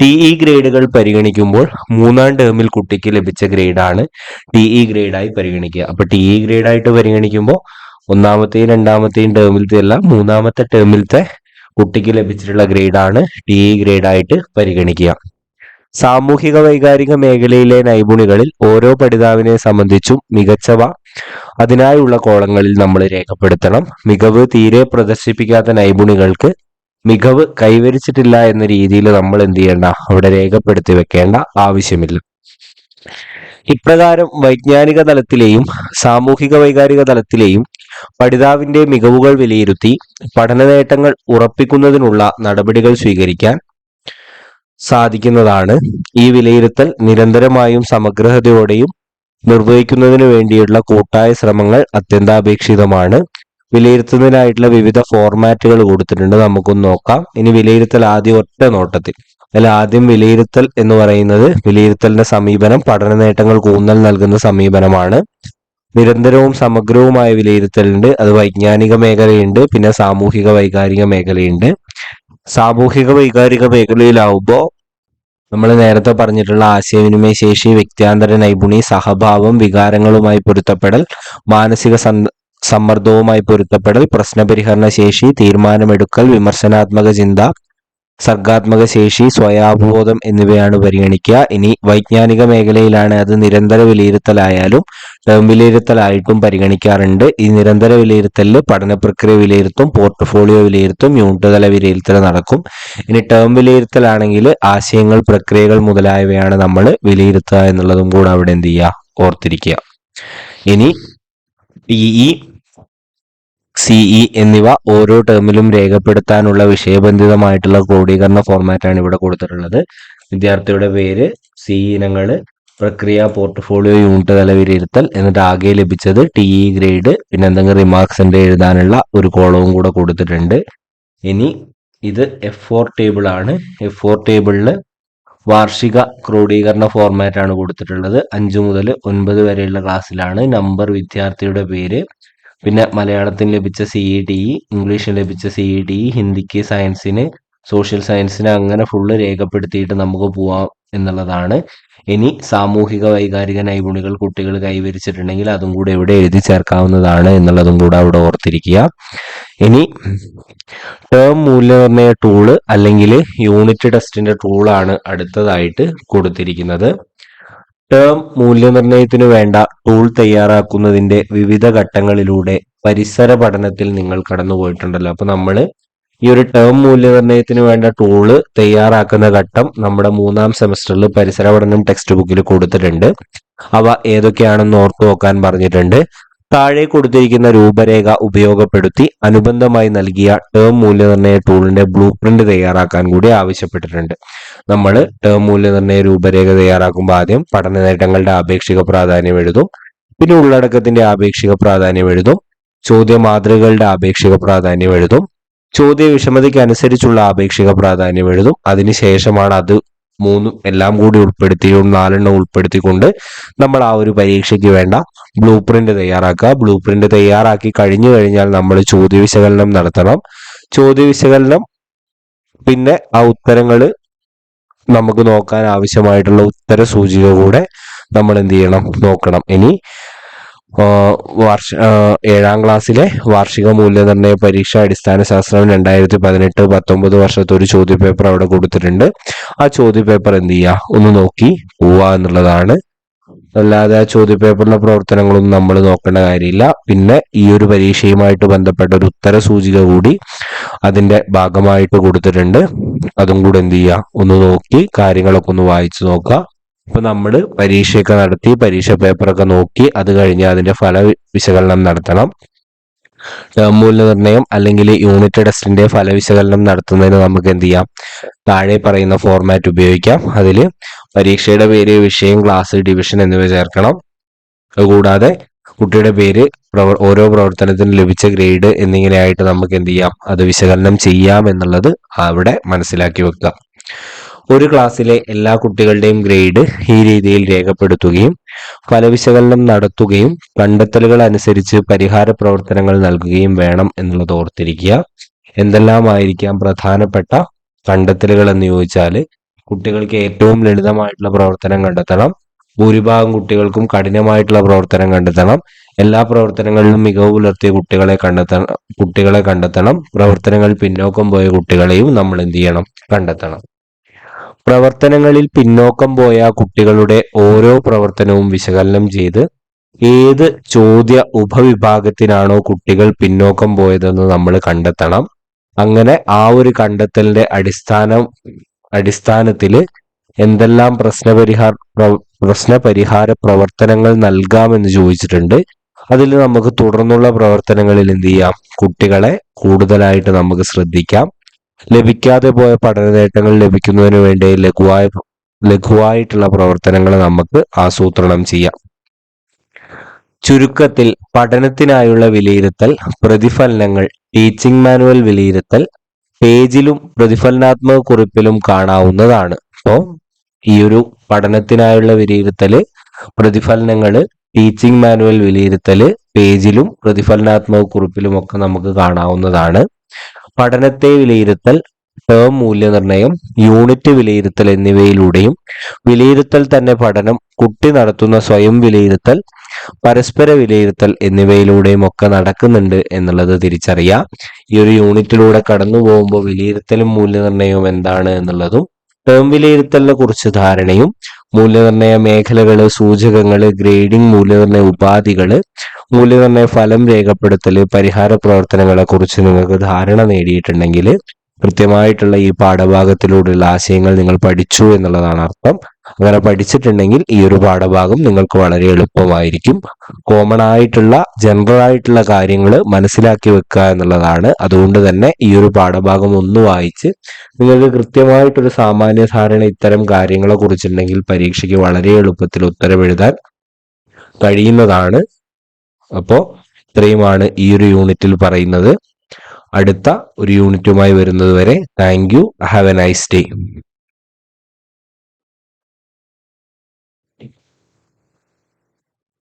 TE ഗ്രേഡുകൾ പരിഗണിക്കുമ്പോൾ 3ാം ടേമിൽ കുട്ടിക്ക് ലഭിച്ച ഗ്രേഡാണ് TE ഗ്രേഡായി പരിഗണിക്കുക. അപ്പൊ TE ഗ്രേഡായിട്ട് പരിഗണിക്കുമ്പോൾ 1ാമത്തെയും 2ാമത്തെയും ടേമിലത്തെ അല്ല, 3ാമത്തെ ടേമിലത്തെ കുട്ടിക്ക് ലഭിച്ചിട്ടുള്ള ഗ്രേഡാണ് TE ഗ്രേഡായിട്ട് പരിഗണിക്കുക. സാമൂഹിക വൈകാരിക മേഖലയിലെ നൈപുണികളിൽ ഓരോ പഠിതാവിനെ സംബന്ധിച്ചും മികച്ചവ അതിനായുള്ള കോളങ്ങളിൽ നമ്മൾ രേഖപ്പെടുത്തണം. മികവ് തീരെ പ്രദർശിപ്പിക്കാത്ത നൈപുണികൾക്ക് മികവ് കൈവരിച്ചിട്ടില്ല എന്ന രീതിയിൽ നമ്മൾ എന്ത് ചെയ്യണ്ട, അവിടെ രേഖപ്പെടുത്തി വെക്കേണ്ട ആവശ്യമില്ല. ഇപ്രകാരം വൈജ്ഞാനിക തലത്തിലെയും സാമൂഹിക വൈകാരിക തലത്തിലെയും പഠിതാവിന്റെ മികവുകൾ വിലയിരുത്തി പഠന നേട്ടങ്ങൾ ഉറപ്പിക്കുന്നതിനുള്ള നടപടികൾ സ്വീകരിക്കാൻ സാധിക്കുന്നതാണ്. ഈ വിലയിരുത്തൽ നിരന്തരമായും സമഗ്രതയോടെയും നിർവഹിക്കുന്നതിനു വേണ്ടിയുള്ള കൂട്ടായ ശ്രമങ്ങൾ അത്യന്താപേക്ഷിതമാണ്. വിലയിരുത്തുന്നതിനായിട്ടുള്ള വിവിധ ഫോർമാറ്റുകൾ കൊടുത്തിട്ടുണ്ട്, നമുക്കൊന്ന് നോക്കാം. ഇനി വിലയിരുത്തൽ ആദ്യം ഒറ്റ നോട്ടത്തിൽ, അല്ല ആദ്യം വിലയിരുത്തൽ എന്ന് പറയുന്നത് വിലയിരുത്തലിന്റെ സമീപനം പഠന നേട്ടങ്ങൾക്ക് ഊന്നൽ നൽകുന്ന സമീപനമാണ്. നിരന്തരവും സമഗ്രവുമായ വിലയിരുത്തലുണ്ട്, അത് വൈജ്ഞാനിക മേഖലയുണ്ട്, പിന്നെ സാമൂഹിക വൈകാരിക മേഖലയുണ്ട്. സാമൂഹിക വൈകാരിക മേഖലയിലാവുമ്പോൾ നമ്മൾ നേരത്തെ പറഞ്ഞിട്ടുള്ള ആശയവിനിമയ ശേഷി, വ്യക്തിയാന്തര നൈപുണി, സഹഭാവം, വികാരങ്ങളുമായി പൊരുത്തപ്പെടൽ, മാനസിക സമ്മർദ്ദവുമായി പൊരുത്തപ്പെടൽ, പ്രശ്നപരിഹരണ ശേഷി, തീരുമാനമെടുക്കൽ, വിമർശനാത്മക ചിന്ത, സർഗാത്മക ശേഷി, സ്വയാവബോധം എന്നിവയാണ് പരിഗണിക്കുക. ഇനി വൈജ്ഞാനിക മേഖലയിലാണ് അത് നിരന്തര വിലയിരുത്തലായാലും ടേം വിലയിരുത്തലായിട്ടും പരിഗണിക്കാറുണ്ട്. ഈ നിരന്തര വിലയിരുത്തലിൽ പഠന പ്രക്രിയ വിലയിരുത്തും, പോർട്ട്ഫോളിയോ വിലയിരുത്തും, യൂണിറ്റ് തല വിലയിരുത്തൽ നടക്കും. ഇനി ടേം വിലയിരുത്തലാണെങ്കിൽ ആശയങ്ങൾ, പ്രക്രിയകൾ മുതലായവയാണ് നമ്മൾ വിലയിരുത്തുക എന്നുള്ളതും കൂടെ അവിടെ എന്ത് ചെയ്യുക, ഓർത്തിരിക്കുക. ഇനി TE, CE എന്നിവ ഓരോ ടേമിലും രേഖപ്പെടുത്താനുള്ള വിഷയബന്ധിതമായിട്ടുള്ള ക്രോഡീകരണ ഫോർമാറ്റാണ് ഇവിടെ കൊടുത്തിട്ടുള്ളത്. വിദ്യാർത്ഥിയുടെ പേര്, CE ഇനങ്ങള്, പ്രക്രിയ, പോർട്ട്ഫോളിയോ, യൂണിറ്റ് തല വിലയിരുത്തൽ, എന്നിട്ട് ആകെ ലഭിച്ചത് TE ഗ്രേഡ്, പിന്നെ എന്തെങ്കിലും റിമാർക്സ് ഉണ്ട് എഴുതാനുള്ള ഒരു കോളവും കൂടെ കൊടുത്തിട്ടുണ്ട്. ഇനി ഇത് F4 ടേബിൾ ആണ്. F4 ടേബിളിൽ വാർഷിക ക്രോഡീകരണ ഫോർമാറ്റാണ് കൊടുത്തിട്ടുള്ളത്. 5 മുതൽ 9 വരെയുള്ള ക്ലാസ്സിലാണ്. നമ്പർ, വിദ്യാർത്ഥിയുടെ പേര്, പിന്നെ മലയാളത്തിന് ലഭിച്ച CETE, ഇംഗ്ലീഷിന് ലഭിച്ച CETE, ഹിന്ദിക്ക് സയൻസിന് സോഷ്യൽ സയൻസിനെ അങ്ങനെ ഫുള്ള് രേഖപ്പെടുത്തിയിട്ട് നമുക്ക് പോവാം എന്നുള്ളതാണ്. ഇനി സാമൂഹിക വൈകാരിക നൈപുണികൾ കുട്ടികൾ കൈവരിച്ചിട്ടുണ്ടെങ്കിൽ അതും കൂടെ ഇവിടെ എഴുതി ചേർക്കാവുന്നതാണ് എന്നുള്ളതും കൂടെ അവിടെ ഓർത്തിരിക്കുക. ഇനി ടേം മൂല്യനിർണ്ണയ ടൂള് അല്ലെങ്കിൽ യൂണിറ്റ് ടെസ്റ്റിന്റെ ടൂളാണ് അടുത്തതായിട്ട് കൊടുത്തിരിക്കുന്നത്. ടേം മൂല്യനിർണ്ണയത്തിനു വേണ്ട ടൂൾ തയ്യാറാക്കുന്നതിന്റെ വിവിധ ഘട്ടങ്ങളിലൂടെ പരിസര പഠനത്തിൽ നിങ്ങൾ കടന്നുപോയിട്ടുണ്ടല്ലോ. അപ്പൊ നമ്മൾ ഈ ഒരു ടേം മൂല്യനിർണ്ണയത്തിന് വേണ്ട ടൂള് തയ്യാറാക്കുന്ന ഘട്ടം നമ്മുടെ 3-ാം സെമസ്റ്ററിൽ പരിസര പഠനം ടെക്സ്റ്റ് ബുക്കിൽ കൊടുത്തിട്ടുണ്ട്. അവ ഏതൊക്കെയാണെന്ന് ഓർത്തു നോക്കാൻ പറഞ്ഞിട്ടുണ്ട്. താഴെ കൊടുത്തിരിക്കുന്ന രൂപരേഖ ഉപയോഗപ്പെടുത്തി അനുബന്ധമായി നൽകിയ ടേം മൂല്യനിർണ്ണയ ടൂളിന്റെ ബ്ലൂ പ്രിന്റ് തയ്യാറാക്കാൻ കൂടി ആവശ്യപ്പെട്ടിട്ടുണ്ട്. നമ്മൾ ടേം മൂല്യനിർണ്ണയ രൂപരേഖ തയ്യാറാക്കുമ്പോൾ ആദ്യം പഠന നേട്ടങ്ങളുടെ ആപേക്ഷിക പ്രാധാന്യം എഴുതും, പിന്നെ ഉള്ളടക്കത്തിന്റെ ആപേക്ഷിക പ്രാധാന്യം എഴുതും, ചോദ്യ മാതൃകകളുടെ ആപേക്ഷിക പ്രാധാന്യം എഴുതും, ചോദ്യ വിഷമതയ്ക്ക് അനുസരിച്ചുള്ള ആപേക്ഷിക പ്രാധാന്യം എഴുതും. അതിനുശേഷമാണ് അത് എല്ലാം കൂടി ഉൾപ്പെടുത്തിയും 4 ഉൾപ്പെടുത്തിക്കൊണ്ട് നമ്മൾ ആ ഒരു പരീക്ഷയ്ക്ക് വേണ്ട ബ്ലൂ പ്രിന്റ് തയ്യാറാക്കുക. ബ്ലൂ പ്രിന്റ് തയ്യാറാക്കി കഴിഞ്ഞു കഴിഞ്ഞാൽ നമ്മൾ ചോദ്യ വിശകലനം നടത്തണം. ചോദ്യ വിശകലനം പിന്നെ ആ ഉത്തരങ്ങൾ നമുക്ക് നോക്കാൻ ആവശ്യമായിട്ടുള്ള ഉത്തര സൂചിക കൂടെ നമ്മൾ എന്ത് ചെയ്യണം, നോക്കണം. ഇനി 7-ാം ക്ലാസ്സിലെ വാർഷിക മൂല്യനിർണ്ണയ പരീക്ഷ അടിസ്ഥാന ശാസ്ത്രം 2018-19 വർഷത്തെ ഒരു ചോദ്യപേപ്പർ അവിടെ കൊടുത്തിട്ടുണ്ട്. ആ ചോദ്യപേപ്പർ എന്ത് ചെയ്യുക, ഒന്ന് നോക്കി പോവുക എന്നുള്ളതാണ്. അല്ലാതെ ആ ചോദ്യപേപ്പറിലെ പ്രവർത്തനങ്ങളൊന്നും നമ്മൾ നോക്കേണ്ട കാര്യമില്ല. പിന്നെ ഈ ഒരു പരീക്ഷയുമായിട്ട് ബന്ധപ്പെട്ട ഒരു ഉത്തര സൂചിക കൂടി അതിന്റെ ഭാഗമായിട്ട് കൊടുത്തിട്ടുണ്ട്. അതും കൂടെ എന്ത് ചെയ്യുക, ഒന്ന് നോക്കി കാര്യങ്ങളൊക്കെ ഒന്ന് വായിച്ചു നോക്കുക. ഇപ്പൊ നമ്മൾ പരീക്ഷയൊക്കെ നടത്തി പരീക്ഷ പേപ്പറൊക്കെ നോക്കി അത് കഴിഞ്ഞ് അതിന്റെ ഫല വിശകലനം നടത്തണം. ടേം മൂല്യനിർണ്ണയം അല്ലെങ്കിൽ യൂണിറ്റ് ടെസ്റ്റിന്റെ ഫല വിശകലനം നടത്തുന്നതിന് നമുക്ക് എന്ത് ചെയ്യാം, താഴെ പറയുന്ന ഫോർമാറ്റ് ഉപയോഗിക്കാം. അതിൽ പരീക്ഷയുടെ പേര്, വിഷയം, ക്ലാസ്, ഡിവിഷൻ എന്നിവ ചേർക്കണം. അതുകൂടാതെ കുട്ടിയുടെ പേര്, ഓരോ പ്രവർത്തനത്തിനും ലഭിച്ച ഗ്രേഡ് എന്നിങ്ങനെയായിട്ട് നമുക്ക് എന്ത് ചെയ്യാം, അത് വിശകലനം ചെയ്യാം എന്നുള്ളത് അവിടെ മനസ്സിലാക്കി വെക്കുക. ഒരു ക്ലാസ്സിലെ എല്ലാ കുട്ടികളുടെയും ഗ്രേഡ് ഈ രീതിയിൽ രേഖപ്പെടുത്തുകയും ഫലവിശകലനം നടത്തുകയും കണ്ടെത്തലുകൾ അനുസരിച്ച് പരിഹാര പ്രവർത്തനങ്ങൾ നൽകുകയും വേണം എന്നുള്ളത് ഓർത്തിരിക്കുക. എന്തെല്ലാമായിരിക്കാം പ്രധാനപ്പെട്ട കണ്ടെത്തലുകൾ എന്ന് ചോദിച്ചാൽ, കുട്ടികൾക്ക് ഏറ്റവും ലളിതമായിട്ടുള്ള പ്രവർത്തനം കണ്ടെത്തണം, ഭൂരിഭാഗം കുട്ടികൾക്കും കഠിനമായിട്ടുള്ള പ്രവർത്തനം കണ്ടെത്തണം, എല്ലാ പ്രവർത്തനങ്ങളിലും മികവ് പുലർത്തിയ കുട്ടികളെ കണ്ടെത്തണം, പ്രവർത്തനങ്ങൾ പിന്നോക്കം പോയ കുട്ടികളെയും നമ്മൾ എന്ത് ചെയ്യണം, കണ്ടെത്തണം. പ്രവർത്തനങ്ങളിൽ പിന്നോക്കം പോയ കുട്ടികളുടെ ഓരോ പ്രവർത്തനവും വിശകലനം ചെയ്ത് ഏത് ചോദ്യ ഉപവിഭാഗത്തിനാണോ കുട്ടികൾ പിന്നോക്കം പോയതെന്ന് നമ്മൾ കണ്ടെത്തണം. അങ്ങനെ ആ ഒരു കണ്ടെത്തലിന്റെ അടിസ്ഥാനത്തിൽ എന്തെല്ലാം പ്രശ്നപരിഹാര പ്രവർത്തനങ്ങൾ നൽകാമെന്ന് ചോദിച്ചിട്ടുണ്ട്. അതിൽ നമുക്ക് തുടർന്നുള്ള പ്രവർത്തനങ്ങളിൽ എന്ത് ചെയ്യാം, കുട്ടികളെ കൂടുതലായിട്ട് നമുക്ക് ശ്രദ്ധിക്കാം. ലഭിക്കാതെ പോയ പഠന നേട്ടങ്ങൾ ലഭിക്കുന്നതിന് വേണ്ടി ലഘുവായിട്ടുള്ള പ്രവർത്തനങ്ങൾ നമുക്ക് ആസൂത്രണം ചെയ്യാം. ചുരുക്കത്തിൽ പഠനത്തിനായുള്ള വിലയിരുത്തൽ, പ്രതിഫലനങ്ങൾ, ടീച്ചിങ് മാനുവൽ വിലയിരുത്തൽ പേജിലും പ്രതിഫലനാത്മക കുറിപ്പിലും കാണാവുന്നതാണ്. അപ്പോൾ ഈ ഒരു പഠനത്തിനായുള്ള വിലയിരുത്തല്, പ്രതിഫലനങ്ങള്, ടീച്ചിങ് മാനുവൽ വിലയിരുത്തല് പേജിലും പ്രതിഫലനാത്മക കുറിപ്പിലും ഒക്കെ നമുക്ക് കാണാവുന്നതാണ്. പഠനത്തെ വിലയിരുത്തൽ, ടേം മൂല്യനിർണ്ണയം, യൂണിറ്റ് വിലയിരുത്തൽ എന്നിവയിലൂടെയും വിലയിരുത്തൽ തന്നെ പഠനം, കുട്ടി നടത്തുന്ന സ്വയം വിലയിരുത്തൽ, പരസ്പര വിലയിരുത്തൽ എന്നിവയിലൂടെയും ഒക്കെ നടക്കുന്നുണ്ട് എന്നുള്ളത് തിരിച്ചറിയാം. ഈ ഒരു യൂണിറ്റിലൂടെ കടന്നു പോകുമ്പോൾ വിലയിരുത്തലും മൂല്യനിർണ്ണയവും എന്താണ് എന്നുള്ളതും, ടേം വിലയിരുത്തലിനെ കുറിച്ച് ധാരണയും, മൂല്യനിർണ്ണയ മേഖലകള്, സൂചകങ്ങള്, ഗ്രേഡിംഗ്, മൂല്യനിർണ്ണയ ഉപാധികള്, മൂല്യനിർണ്ണയ ഫലം രേഖപ്പെടുത്തല്, പരിഹാര പ്രവർത്തനങ്ങളെ കുറിച്ച് നിങ്ങൾക്ക് ധാരണ നേടിയിട്ടുണ്ടെങ്കിൽ കൃത്യമായിട്ടുള്ള ഈ പാഠഭാഗത്തിലൂടെയുള്ള ആശയങ്ങൾ നിങ്ങൾ പഠിച്ചു എന്നുള്ളതാണ് അർത്ഥം. അങ്ങനെ പഠിച്ചിട്ടുണ്ടെങ്കിൽ ഈ ഒരു പാഠഭാഗം നിങ്ങൾക്ക് വളരെ എളുപ്പമായിരിക്കും. കോമൺ ആയിട്ടുള്ള ജനറൽ ആയിട്ടുള്ള കാര്യങ്ങൾ മനസ്സിലാക്കി വെക്കുക എന്നുള്ളതാണ്. അതുകൊണ്ട് തന്നെ ഈ ഒരു പാഠഭാഗം ഒന്ന് വായിച്ച് നിങ്ങൾക്ക് കൃത്യമായിട്ടൊരു സാമാന്യ ധാരണ ഇത്തരം കാര്യങ്ങളെ കുറിച്ചുണ്ടെങ്കിൽ പരീക്ഷയ്ക്ക് വളരെ എളുപ്പത്തിൽ ഉത്തരം എഴുതാൻ കഴിയുന്നതാണ്. അപ്പോൾ ഇത്രയുമാണ് ഈ ഒരു യൂണിറ്റിൽ പറയുന്നത്. അടുത്ത ഒരു യൂണിറ്റുമായി വരുന്നത് വരെ thank you. Have A nice day.